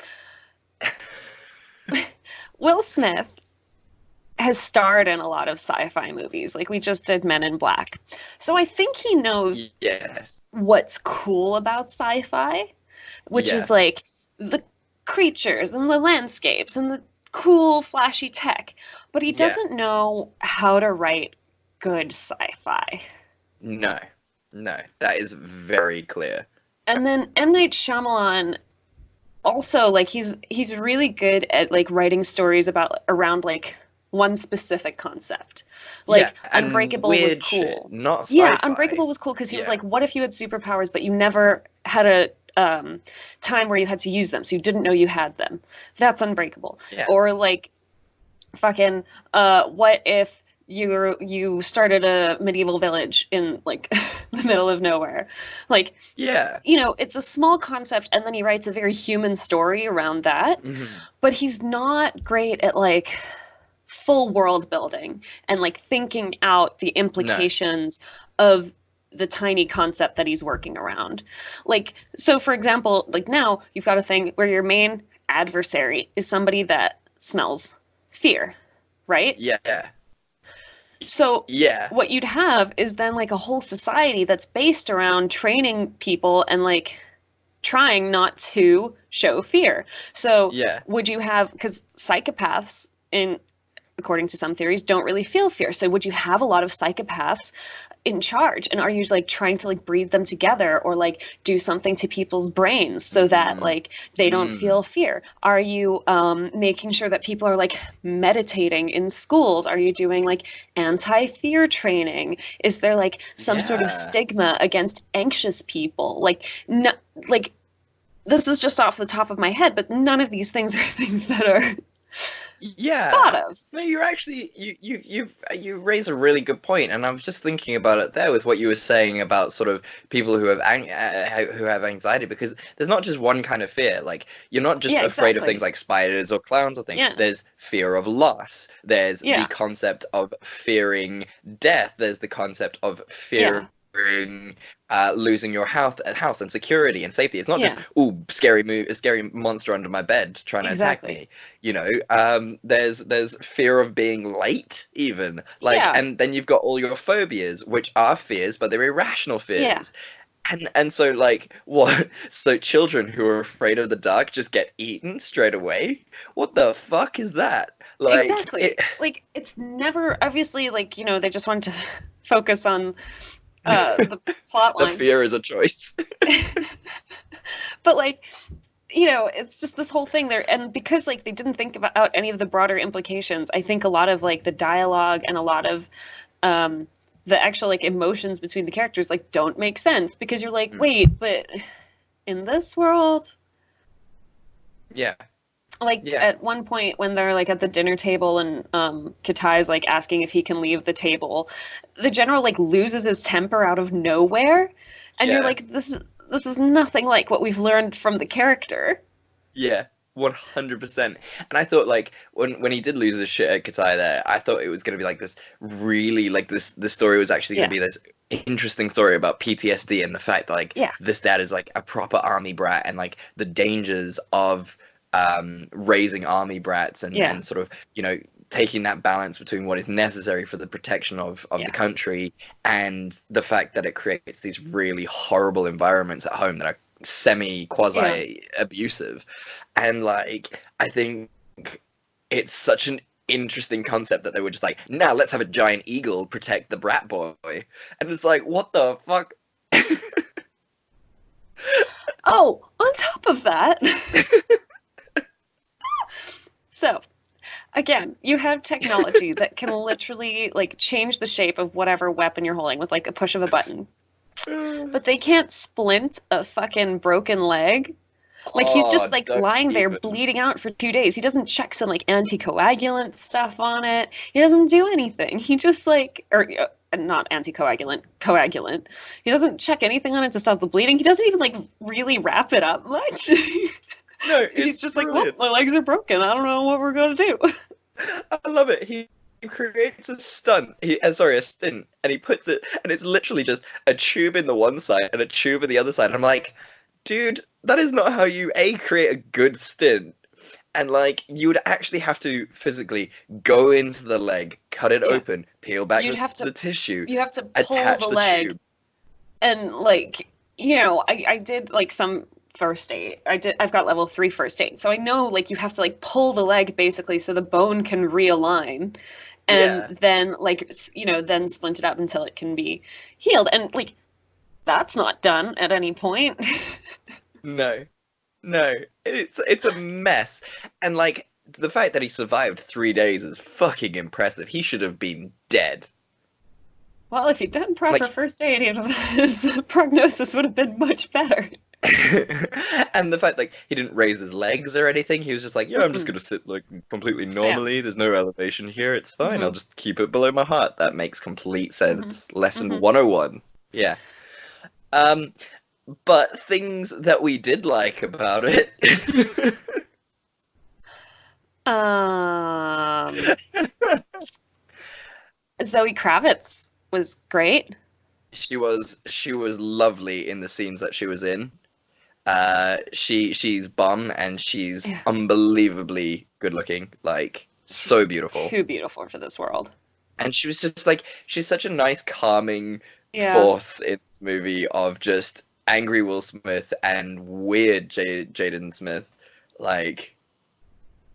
Will Smith has starred in a lot of sci-fi movies. Like, we just did Men in Black. So I think he knows what's cool about sci-fi, which is like the creatures and the landscapes and the cool flashy tech. But he doesn't know how to write good sci-fi. No, that is very clear. And then M. Night Shyamalan also, like, he's really good at like writing stories around like one specific concept. Like, Unbreakable was cool. Shit, not sci-fi. Yeah, Unbreakable was cool because he was like, what if you had superpowers but you never had a time where you had to use them, so you didn't know you had them? That's Unbreakable. Yeah. Or like, fucking, what if you started a medieval village in like the middle of nowhere? Like, it's a small concept, and then he writes a very human story around that. Mm-hmm. But he's not great at like full world building and like thinking out the implications of the tiny concept that he's working around. Like, so for example, like now you've got a thing where your main adversary is somebody that smells fear, right? Yeah. So what you'd have is then like a whole society that's based around training people and like trying not to show fear. So would you have, because psychopaths, according to some theories, don't really feel fear. So would you have a lot of psychopaths in charge? And are you like trying to like breed them together or like do something to people's brains so that like they don't feel fear? Are you making sure that people are like meditating in schools? Are you doing like anti-fear training? Is there like some sort of stigma against anxious people? Like, no, like, this is just off the top of my head, but none of these things are things that are thought of. No, you're actually you raise a really good point, and I was just thinking about it there with what you were saying about sort of people who have anxiety, because there's not just one kind of fear. Like, you're not just afraid of things like spiders or clowns or things. Yeah. There's fear of loss. There's the concept of fearing death. There's the concept of fear fearing losing your house and security and safety. It's not just Yeah. a scary monster under my bed trying to attack Exactly. me. You know, there's fear of being late, even like, Yeah. and then you've got all your phobias, which are fears, but they're irrational Yeah. fears. And so like what? So children who are afraid of the dark just get eaten straight away? What the fuck is that? Like Exactly. Like, it's never, obviously, like, you know, they just want to focus on the plot the line. fear is a choice. But, like, you know, it's just this whole thing there. And because, like, they didn't think about any of the broader implications, I think a lot of, like, the dialogue and a lot of the actual, like, emotions between the characters, like, don't make sense. Because you're like, wait, but in this world... Yeah. Like, at one point when they're, like, at the dinner table and Katai's, like, asking if he can leave the table, the general, like, loses his temper out of nowhere. And you're like, this is nothing like what we've learned from the character. Yeah, 100%. And I thought, like, when he did lose his shit at Katai there, I thought it was going to be, like, this really, like, this story was actually going to be this interesting story about PTSD and the fact that, like, this dad is, like, a proper army brat and, like, the dangers of raising army brats and sort of, you know, taking that balance between what is necessary for the protection of the country and the fact that it creates these really horrible environments at home that are quasi abusive. And like, I think it's such an interesting concept that they were just like, now let's have a giant eagle protect the brat boy. And it's like, what the fuck? Oh, on top of that. So, again, you have technology that can literally, like, change the shape of whatever weapon you're holding with, like, a push of a button. But they can't splint a fucking broken leg. Like, he's just, like, lying there bleeding out for 2 days. He doesn't check some, like, anticoagulant stuff on it. He doesn't do anything. He just, like, or not anticoagulant, coagulant. He doesn't check anything on it to stop the bleeding. He doesn't even, like, really wrap it up much. No, he's just brilliant. Like, well, my legs are broken. I don't know what we're going to do. I love it. He creates a stint, and he puts it, and it's literally just a tube in the one side and a tube in the other side. I'm like, dude, that is not how you create a good stint. And like, you would actually have to physically go into the leg, cut it open, peel back the tissue. You have to pull the leg. Tube. And like, you know, I did like some first aid. I've got level 3 first aid. So I know like you have to like pull the leg basically so the bone can realign. And then like, you know, then splint it up until it can be healed. And like, that's not done at any point. No, it's a mess. And like, the fact that he survived 3 days is fucking impressive. He should have been dead. Well, if he'd done proper first aid, his prognosis would have been much better. And the fact like he didn't raise his legs or anything, he was just like, I'm just gonna sit like completely normally. There's no elevation here, it's fine. I'll just keep it below my heart. That makes complete sense. Lesson 101. Yeah. But things that we did like about it. Zoe Kravitz was great. She was lovely in the scenes that she was in. She's bomb and she's unbelievably good looking, like so beautiful. Too beautiful for this world. And she was just like, she's such a nice calming force in this movie of just angry Will Smith and weird Jaden Smith. Like,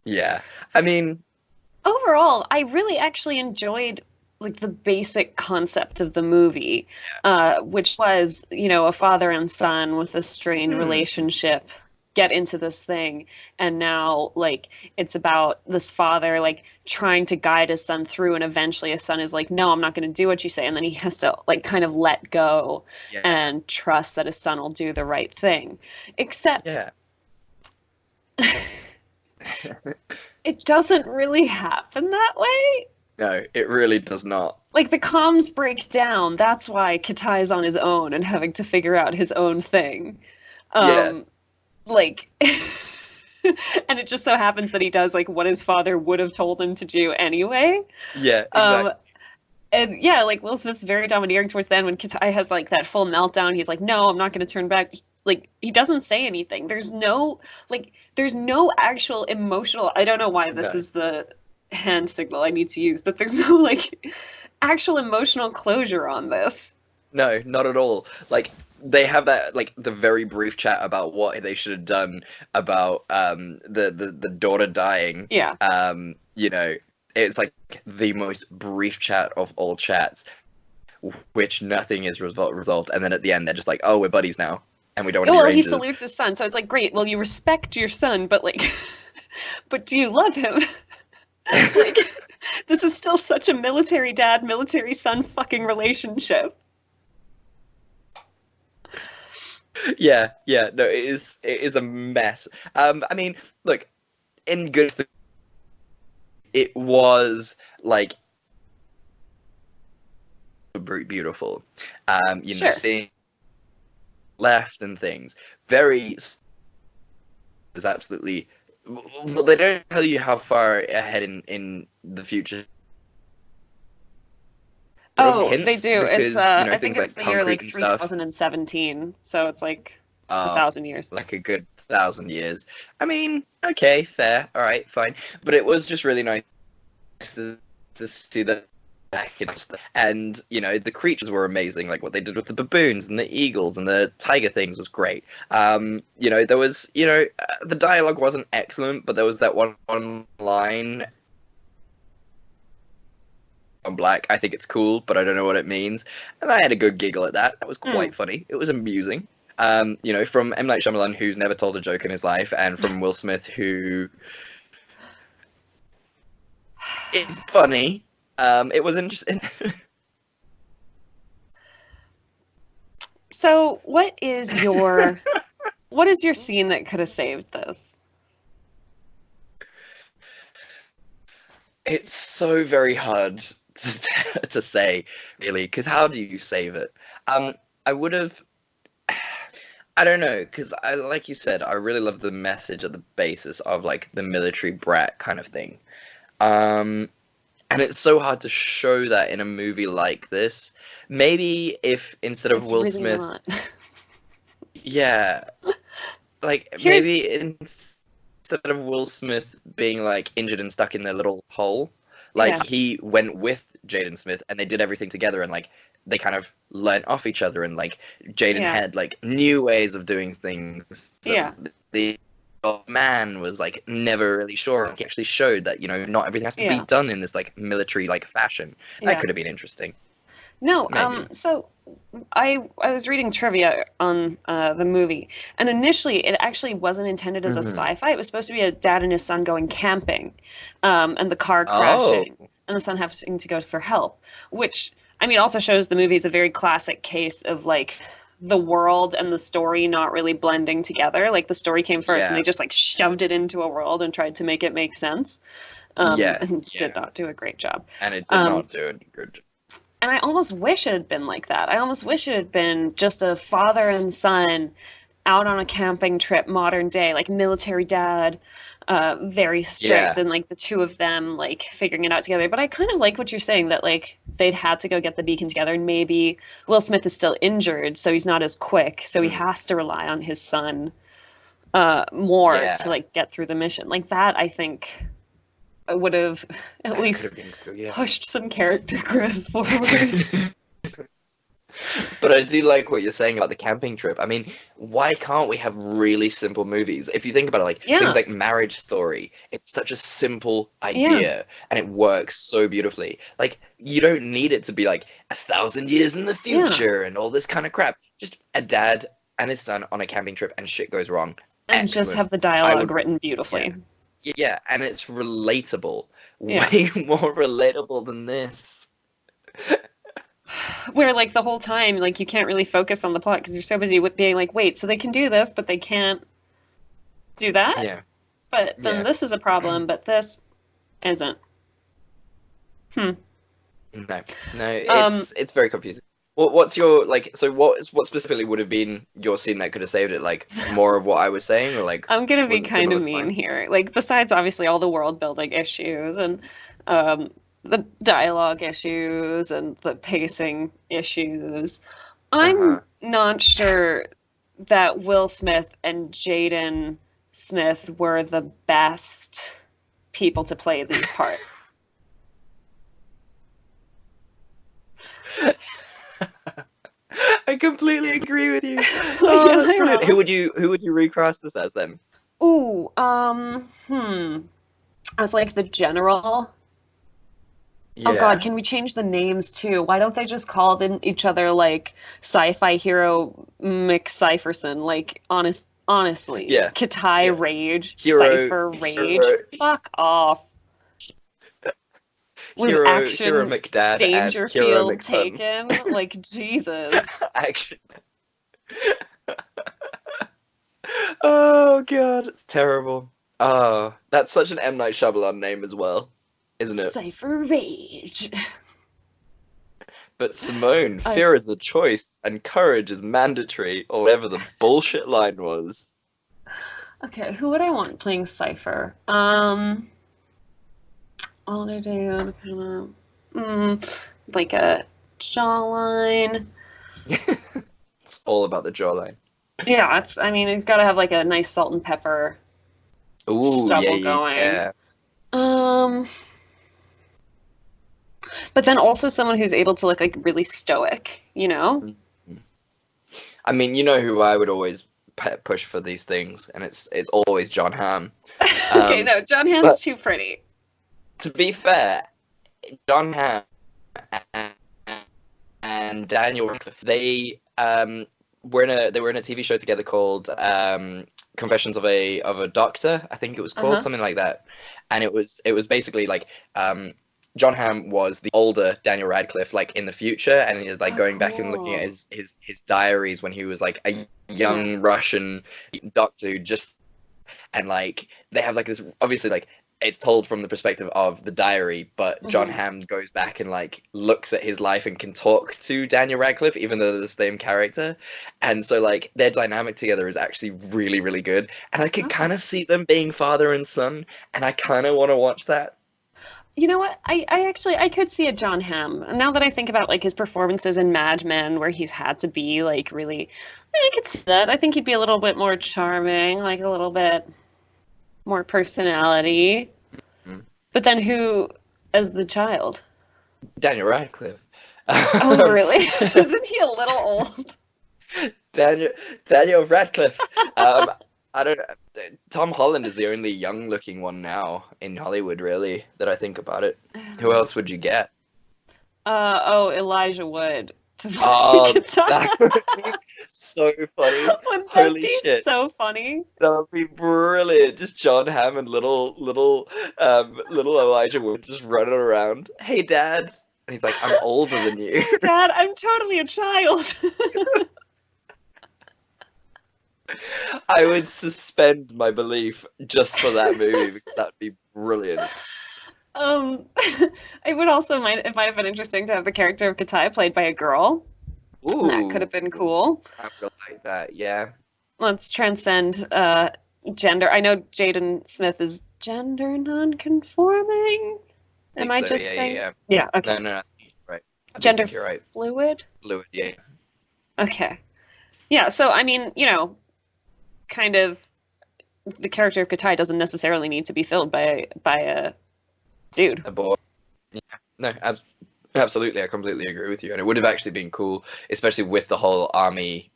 yeah. I mean, overall, I really actually enjoyed like the basic concept of the movie, which was, you know, a father and son with a strained relationship get into this thing, and now like it's about this father like trying to guide his son through, and eventually his son is like, no, I'm not going to do what you say, and then he has to like kind of let go and trust that his son will do the right thing, except it doesn't really happen that way. No, it really does not. Like, the comms break down. That's why Katai's on his own and having to figure out his own thing. Like, and it just so happens that he does, like, what his father would have told him to do anyway. Yeah, exactly. And yeah, like Will Smith's very domineering towards the end when Katai has like that full meltdown. He's like, "No, I'm not going to turn back." Like he doesn't say anything. There's no actual emotional. I don't know why this No. is the hand signal I need to use, but there's no like actual emotional closure on this. No, not at all. Like they have that like the very brief chat about what they should have done about the daughter dying. Yeah. You know, it's like the most brief chat of all chats, which nothing is resolved, and then at the end they're just like, oh, we're buddies now, and we don't want to be Well, he rangers. salutes his son, so it's like, great. Well, you respect your son, but like, but do you love him? Like, this is still such a military dad, military son fucking relationship. Yeah, no, it is a mess. I mean, look, in good things, it was like beautiful. You know, Sure. seeing left and things very is absolutely. Well, they don't tell you how far ahead in the future. Sort of Oh, they hints do. because, It's you know, I think things it's like the year concrete like and stuff. 3017, so it's like a Oh, 1,000 years. like a good 1,000 years. I mean, okay, fair, all right, fine. But it was just really nice to see that back and you know the creatures were amazing. Like what they did with the baboons and the eagles and the tiger things was great. You know there was the dialogue wasn't excellent, but there was that one line on black. I think it's cool, but I don't know what it means, and I had a good giggle at that. That was quite funny. It was amusing. You know, from M. Night Shyamalan, who's never told a joke in his life, and from Will Smith, who is funny. It was interesting. So, what is your scene that could have saved this? It's so very hard to say, really, because how do you save it? I would have. I don't know, because like you said, I really love the message at the basis of like the military brat kind of thing. And it's so hard to show that in a movie like this. Maybe if instead of It's Will really Smith, not. yeah, like Here's- maybe instead of Will Smith being like injured and stuck in their little hole, like Yeah. he went with Jaden Smith and they did everything together and like they kind of learnt off each other and like Jaden Yeah. had like new ways of doing things. So Yeah. the man was like never really sure. He actually showed that not everything has to Yeah. be done in this like military like fashion. Yeah. That could have been interesting. No, Maybe. so I was reading trivia on the movie, and initially it actually wasn't intended as a Mhm. sci-fi. It was supposed to be a dad and his son going camping, and the car Oh. crashing, and the son having to go for help, which I mean also shows the movie is a very classic case of like the world and the story not really blending together. Like the story came first, Yeah. and they just like shoved it into a world and tried to make it make sense. Yeah, And yeah. did not do a great job. And it did not do it good. And I almost wish it had been like that. I almost wish it had been just a father and son out on a camping trip, modern day, like military dad, very strict, Yeah. and like the two of them like figuring it out together. But I kind of like what you're saying that like they'd had to go get the beacon together, and maybe Will Smith is still injured, so he's not as quick, so he Mhm. has to rely on his son more Yeah. to like get through the mission. Like that, I think would have at That least could have been good, yeah. pushed some character growth forward. But I do like what you're saying about the camping trip. I mean, why can't we have really simple movies? If you think about it, like Yeah. things like Marriage Story, it's such a simple idea and it works so beautifully. Like you don't need it to be like 1,000 years in the future and all this kind of crap. Just a dad and his son on a camping trip and shit goes wrong. And just Excellent. have the dialogue would- written beautifully. Yeah, and it's relatable. Yeah. Way more relatable than this. Where like the whole time, like you can't really focus on the plot because you're so busy with being like, wait, so they can do this, but they can't do that. Yeah. But then Yeah. this is a problem, but this isn't. No, it's Um, it's very confusing. What's your like? So what specifically would have been your scene that could have saved it? Like more of what I was saying, or like I'm gonna be was it kind similar of to mean mine? here. Like besides obviously all the world building issues and the dialogue issues and the pacing issues. I'm not sure that Will Smith and Jaden Smith were the best people to play these parts. I completely agree with you. Oh, that's brilliant. Who would you recast this as then? Ooh, as like the general. Yeah. Oh God, can we change the names too? Why don't they just call each other like sci-fi hero McCypherson? Like honestly, Yeah. Kitai Yeah. Rage, Hero, Cypher Rage. Fuck off. Was action Hero McDad Dangerfield and Hero taken? Like Jesus. Action. Oh God, it's terrible. Oh, that's such an M. Night Shyamalan name as well, isn't it? Cypher Rage. But Simone, fear is a choice and courage is mandatory, or whatever the bullshit line was. Okay, who would I want playing Cypher? Older dude, kind of, like a jawline. It's all about the jawline. Yeah, I mean, it's got to have like a nice salt and pepper stubble going. Yeah. But then also someone who's able to look like really stoic, you know? I mean, you know who I would always push for these things, and it's always Jon Hamm. Okay, no, Jon Hamm's too pretty. To be fair, Jon Hamm and Daniel Radcliffe, they were in a TV show together called Confessions of a Doctor, I think it was called, something like that. And it was basically like Jon Hamm was the older Daniel Radcliffe, like in the future, and he was like going back and looking at his diaries when he was like a young Russian doctor who just, and like they have like this, obviously like it's told from the perspective of the diary, but Jon Hamm goes back and like looks at his life and can talk to Daniel Radcliffe, even though they're the same character. And so like their dynamic together is actually really, really good. And I could kind of see them being father and son, and I kind of want to watch that. You know what? I could see a Jon Hamm. Now that I think about like his performances in Mad Men, where he's had to be like really, I could see that. I think he'd be a little bit more charming, like a little bit more personality. But then who as the child? Daniel Radcliffe. Oh, really? Isn't he a little old? Daniel Radcliffe. I don't know. Tom Holland is the only young-looking one now in Hollywood, really, that I think about it. Who else would you get? Elijah Wood. Oh, that would be so funny. Wouldn't Holy that be shit. so funny? That would be brilliant. Just Jon Hamm and little Elijah Wood just running around. Hey, Dad. And he's like, I'm older than you. Hey, Dad, I'm totally a child. I would suspend my belief just for that movie because that would be brilliant. It would also it might have been interesting to have the character of Katai played by a girl. Ooh, that could have been cool. I would like that, yeah. Let's transcend gender. I know Jaden Smith is gender non-conforming. Am I just saying? Yeah. Okay. No, right. Gender you're right. Fluid, yeah. Okay. Yeah. So I mean, you know, kind of, the character of Katai doesn't necessarily need to be filled by a dude. A boy. Yeah. No, absolutely. I completely agree with you. And it would have actually been cool, especially with the whole army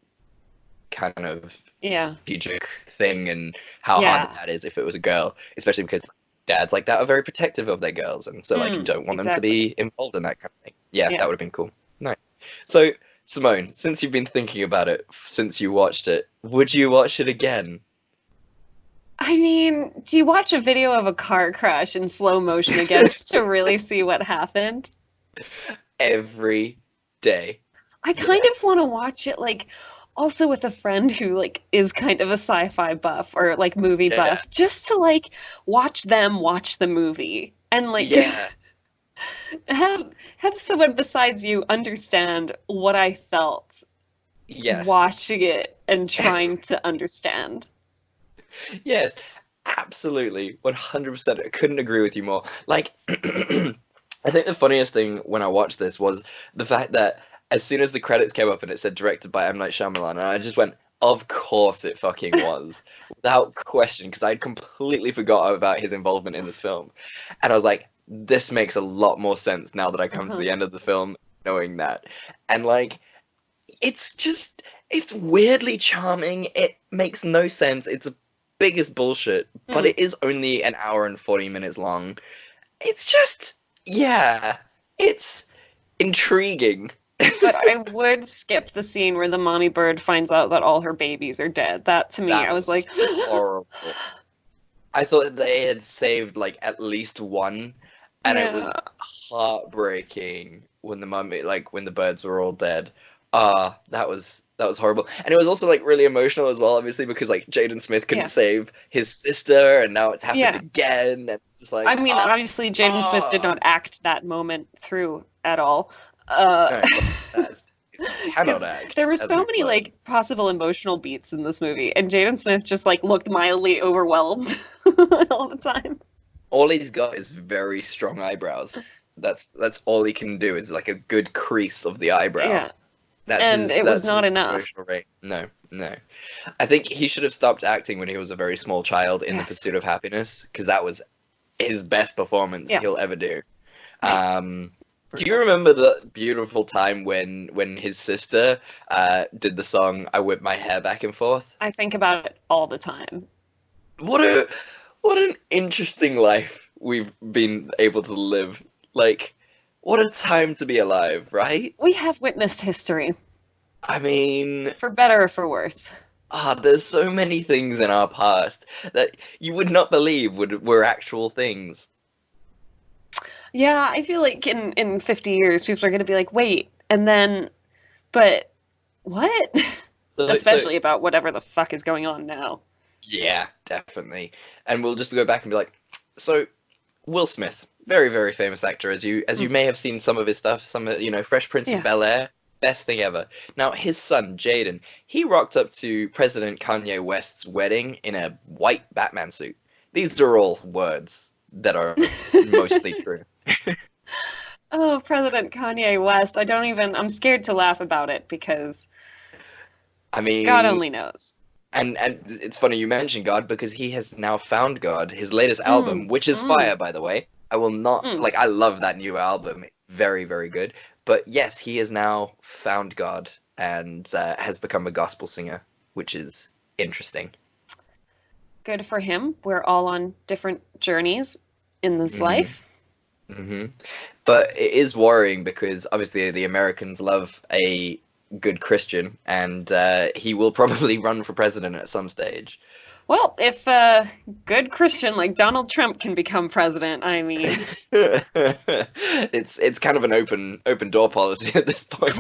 kind of strategic thing and how hard that is if it was a girl, especially because dads like that are very protective of their girls and so like don't want them to be involved in that kind of thing. Yeah, that would have been cool. Nice. So, Simone, since you've been thinking about it since you watched it, would you watch it again? I mean, do you watch a video of a car crash in slow motion again just to really see what happened? Every day. I kind of want to watch it like also with a friend who like is kind of a sci-fi buff or like movie buff, just to like watch them watch the movie and like have someone besides you understand what I felt watching it and trying to understand. Yes, absolutely, 100%. I couldn't agree with you more. Like, I think the funniest thing when I watched this was the fact that as soon as the credits came up and it said directed by M. Night Shyamalan, and I just went, of course it fucking was, without question, because I'd completely forgot about his involvement in this film. And I was like, this makes a lot more sense now that I come to the end of the film knowing that. And like, it's just, it's weirdly charming. It makes no sense. It's biggest bullshit, but it is only an hour and 40 minutes long. It's just, yeah, it's intriguing. But I would skip the scene where the mommy bird finds out that all her babies are dead. That to me, That I was like, horrible. I thought they had saved like at least one, and it was Yeah. heartbreaking when the mummy, like when the birds were all dead. That was horrible, and it was also like really emotional as well, obviously because like Jaden Smith couldn't Yeah. save his sister, and now it's happened Yeah. again. And it's just like, I mean, obviously, Jaden Smith did not act that moment through at all. No, he cannot 'Cause act. there were as so we many learned. like possible emotional beats in this movie, and Jaden Smith just like looked mildly overwhelmed all the time. All he's got is very strong eyebrows. That's all he can do is like a good crease of the eyebrow. Yeah, That's and it was that's not his enough. emotional rate. No. I think he should have stopped acting when he was a very small child in The Yes. Pursuit of Happiness, because that was his best performance Yeah. he'll ever do. Do you remember the beautiful time when his sister did the song "I Whip My Hair Back and Forth"? I think about it all the time. What an interesting life we've been able to live. Like, what a time to be alive, right? We have witnessed history, I mean, for better or for worse. there's so many things in our past that you would not believe were actual things. Yeah, I feel like in 50 years, people are going to be like, wait, and then, but what? Especially about whatever the fuck is going on now. Yeah, definitely. And we'll just go back and be like, so Will Smith, very, very famous actor, as you may have seen some of his stuff, Fresh Prince Yeah. of Bel-Air, best thing ever. Now his son Jaden, he rocked up to President Kanye West's wedding in a white Batman suit. These are all words that are mostly true. Oh, President Kanye West. I'm scared to laugh about it because I mean, God only knows. And it's funny you mention God, because he has now found God, his latest album, which is fire, by the way. I will not, I love that new album. Very, very good. But yes, he has now found God and has become a gospel singer, which is interesting. Good for him. We're all on different journeys in this life. But it is worrying because obviously the Americans love a good Christian, and he will probably run for president at some stage. Well, if a good Christian like Donald Trump can become president, I mean, it's kind of an open door policy at this point.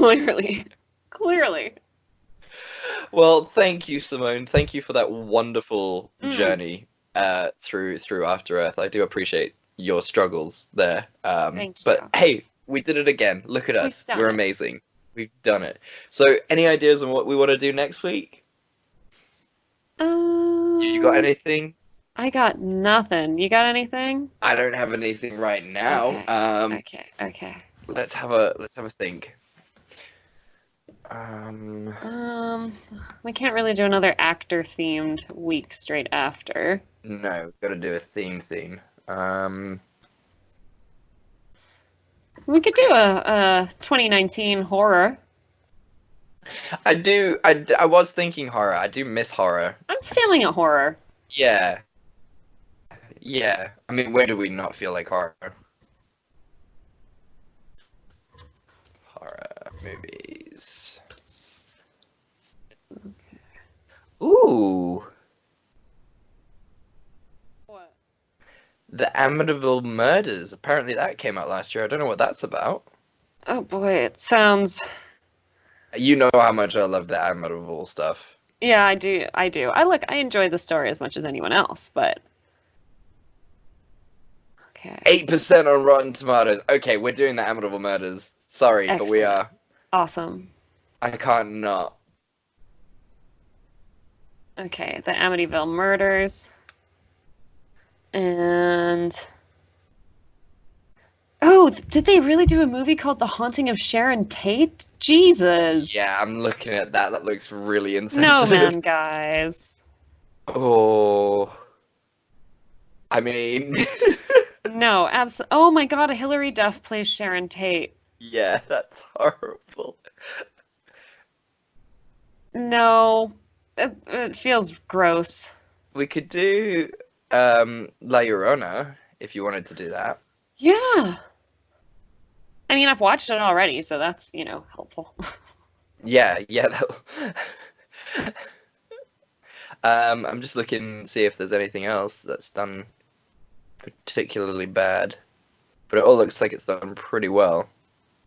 Clearly. Well, thank you, Simone. Thank you for that wonderful journey through After Earth. I do appreciate your struggles there. Thank you. But hey, we did it again. Look at us. We're amazing. We've done it. So, any ideas on what we want to do next week? You got anything? I got nothing. You got anything? I don't have anything right now. Okay. Let's have a think. We can't really do another actor-themed week straight after. No, got to do a theme. We could do a 2019 horror. I was thinking horror. I do miss horror. I'm feeling a horror. Yeah. I mean, where do we not feel like horror? Horror movies. Okay. Ooh. What? The Amityville Murders. Apparently that came out last year. I don't know what that's about. Oh boy, it sounds... You know how much I love the Amityville stuff. Yeah, I do. I enjoy the story as much as anyone else, but... Okay. 8% on Rotten Tomatoes. Okay, we're doing the Amityville Murders. Sorry, but we are. Awesome. I can't not. Okay, the Amityville Murders. And... Oh, did they really do a movie called The Haunting of Sharon Tate? Jesus. Yeah, I'm looking at that. That looks really No, insensitive. man, guys. Oh, I mean, No, absolutely. Oh my God, Hilary Duff plays Sharon Tate. yeah, that's horrible. No, it feels gross. We could do La Llorona if you wanted to do that. Yeah. I mean, I've watched it already, so that's, helpful. Yeah, yeah. I'm just looking to see if there's anything else that's done particularly bad, but it all looks like it's done pretty well.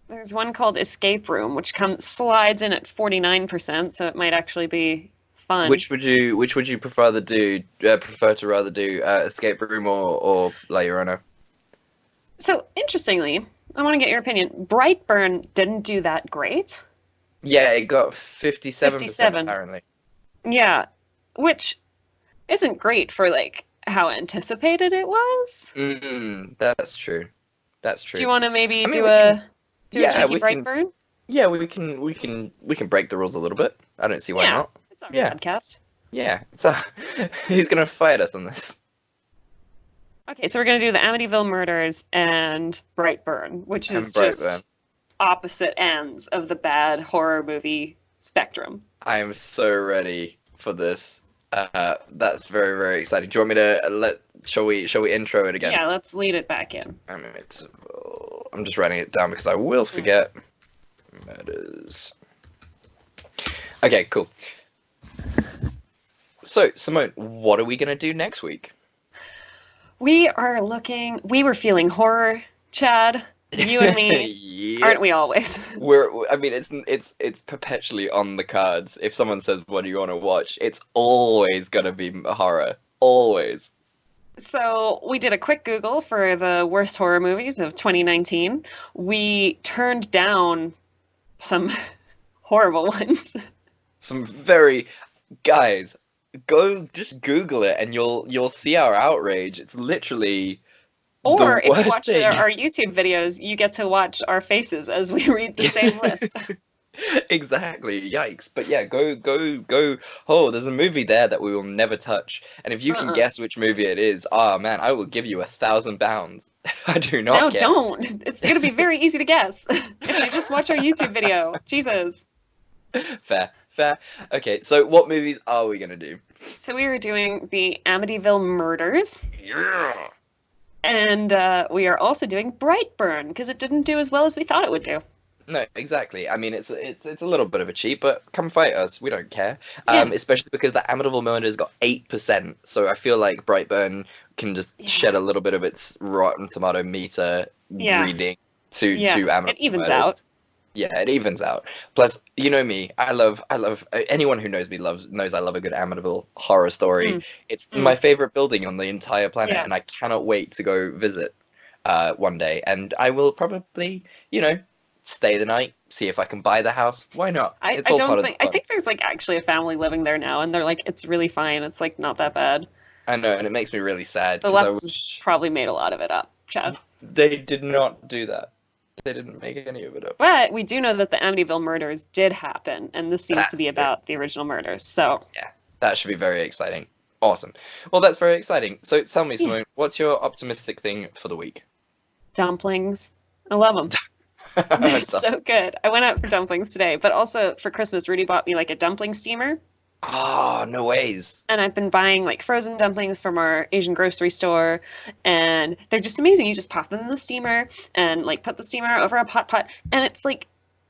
There's one called Escape Room, which slides in at 49%, so it might actually be fun. Which would you prefer to rather do Escape Room or La Llorona? So, interestingly, I want to get your opinion. Brightburn didn't do that great. Yeah, it got 57% 57. apparently. Yeah, which isn't great for, how anticipated it was. That's true. That's true. Do you want to maybe do we a yeah, cheeky we can- Brightburn? Yeah, we can break the rules a little bit. I don't see why Yeah. not. It's our Yeah. podcast. Yeah. So he's gonna fight us on this. Okay, so we're going to do the Amityville Murders and Brightburn, which is And Brightburn. just opposite ends of the bad horror movie spectrum. I am so ready for this. That's very, very exciting. Do you want me to shall we intro it again? Yeah, let's lead it back in. I mean, I'm just writing it down because I will forget. Murders. Okay, cool. So, Simone, what are we gonna do next week? We were feeling horror, Chad. You and me, Yeah. aren't we always? I mean, it's perpetually on the cards. If someone says, "What do you want to watch?" It's always gonna be horror. Always. So we did a quick Google for the worst horror movies of 2019. We turned down some horrible ones. Some very guys. Go just Google it, and you'll see our outrage. It's literally Or the if you worst watch thing. our YouTube videos, you get to watch our faces as we read the same list. Exactly. Yikes. But yeah, go. Oh, there's a movie there that we will never touch. And if you can guess which movie it is, oh man, I will give you £1,000. I do not No, care. don't. It's going to be very easy to guess if you just watch our YouTube video. Jesus. Fair. Okay, so what movies are we gonna do? So we were doing the Amityville Murders, Yeah. and we are also doing Brightburn because it didn't do as well as we thought it would do. No, exactly. I mean, it's a little bit of a cheat, but come fight us. We don't care. Yeah. Especially because the Amityville Murders got 8%. So I feel like Brightburn can just shed a little bit of its Rotten Tomato meter reading to Amityville it evens Murders. out. Yeah, it evens out. Plus, you know me, I love anyone who knows me knows I love a good Amityville horror story. It's my favorite building on the entire planet, and I cannot wait to go visit one day. And I will probably, stay the night, see if I can buy the house. Why not? I think there's actually a family living there now, and they're like, it's really fine. It's not that bad. I know, and it makes me really sad. The 'cause I Lutz wish probably made a lot of it up, Chad. they did not do that. They didn't make any of it up. But we do know that the Amityville murders did happen, and this seems to be That's about the original murders. So That should be very exciting. Awesome. Well, that's very exciting. So tell me, Simone, what's your optimistic thing for the week? dumplings, I love them. They're so good. I went out for dumplings today, but also for Christmas, Rudy bought me a dumpling steamer. Oh, no ways. And I've been buying frozen dumplings from our Asian grocery store, and they're just amazing. You just pop them in the steamer and put the steamer over a pot, and it's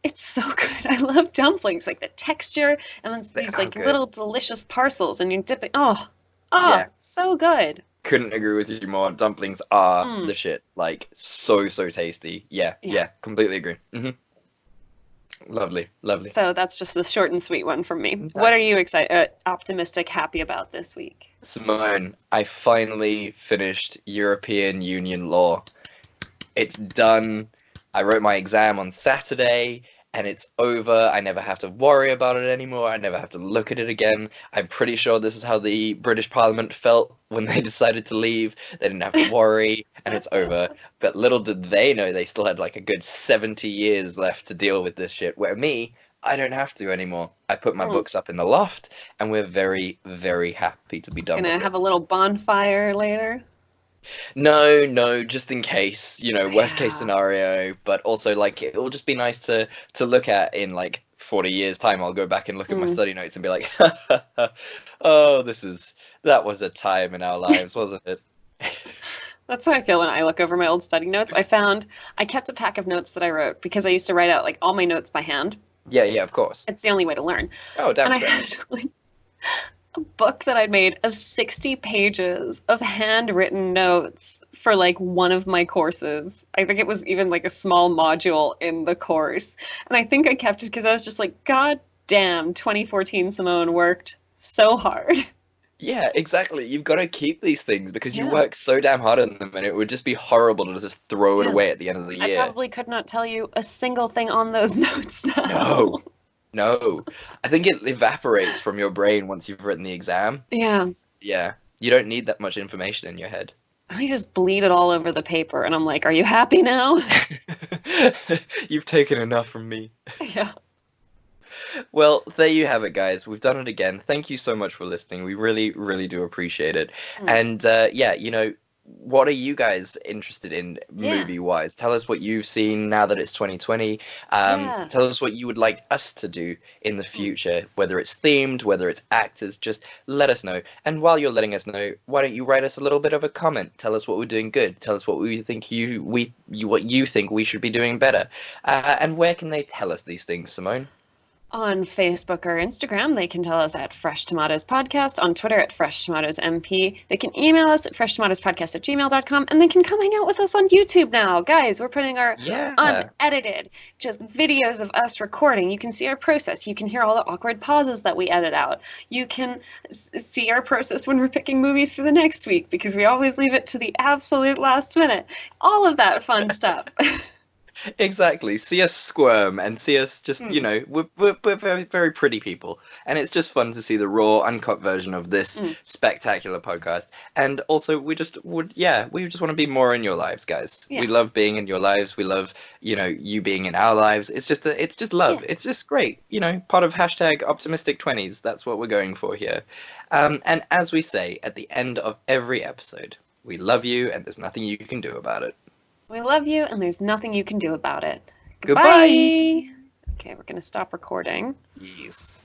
it's so good. I love dumplings, the texture, and then these good. little delicious parcels, and you dip it. Yeah. So good. Couldn't agree with you more. Dumplings are the shit. So tasty. Yeah, completely agree. Lovely. So that's just the short and sweet one from me. Nice. What are you optimistic, happy about this week? Simone, I finally finished European Union law. It's done. I wrote my exam on Saturday, and it's over. I never have to worry about it anymore. I never have to look at it again. I'm pretty sure this is how the British Parliament felt when they decided to leave. They didn't have to worry, and it's over. But little did they know they still had like a good 70 years left to deal with this shit, where me, I don't have to anymore. I put my books up in the loft, and we're very, very happy to be done Gonna with have it. a little bonfire later. No, just in case, worst case Yeah. scenario, but also like it will just be nice to look at in like 40 years time. I'll go back and look at my study notes and be like, oh, that was a time in our lives, wasn't it? That's how I feel when I look over my old study notes. I kept a pack of notes that I wrote because I used to write out like all my notes by hand. Yeah, of course. It's the only way to learn. Oh, damn And I straight. had like a book that I'd made of 60 pages of handwritten notes for like one of my courses. I think it was even like a small module in the course. And I think I kept it because I was just like, God damn, 2014 Simone worked so hard. Yeah, exactly. You've got to keep these things because you Yeah. work so damn hard on them, and it would just be horrible to just throw it Yeah. away at the end of the I year. probably could not tell you a single thing on those notes now. No. I think it evaporates from your brain once you've written the exam. Yeah. Yeah. You don't need that much information in your head. I just bleed it all over the paper and I'm like, are you happy now? You've taken enough from me. Yeah. Well, there you have it, guys. We've done it again. Thank you so much for listening. We really, really do appreciate it. And what are you guys interested in movie-wise? Tell us what you've seen now that it's 2020. Tell us what you would like us to do in the future, whether it's themed, whether it's actors. Just let us know. And while you're letting us know, why don't you write us a little bit of a comment? Tell us what we're doing good. Tell us what we think what you think we should be doing better. And where can they tell us these things, Simone? On Facebook or Instagram, they can tell us at Fresh Tomatoes Podcast. On Twitter at Fresh Tomatoes MP. They can email us at freshtomatoespodcast@gmail.com. And they can come hang out with us on YouTube now. Guys, we're putting our unedited, just videos of us recording. You can see our process. You can hear all the awkward pauses that we edit out. You can see our process when we're picking movies for the next week, because we always leave it to the absolute last minute. All of that fun stuff. Exactly. See us squirm and see us just, we're very, very pretty people. And it's just fun to see the raw, uncut version of this spectacular podcast. And also, we just want to be more in your lives, guys. Yeah. We love being in your lives. We love, you being in our lives. It's just love. Yeah. It's just great. Part of #optimistic20s. That's what we're going for here. And as we say at the end of every episode, we love you and there's nothing you can do about it. We love you, and there's nothing you can do about it. Goodbye. Okay, we're going to stop recording. Yes.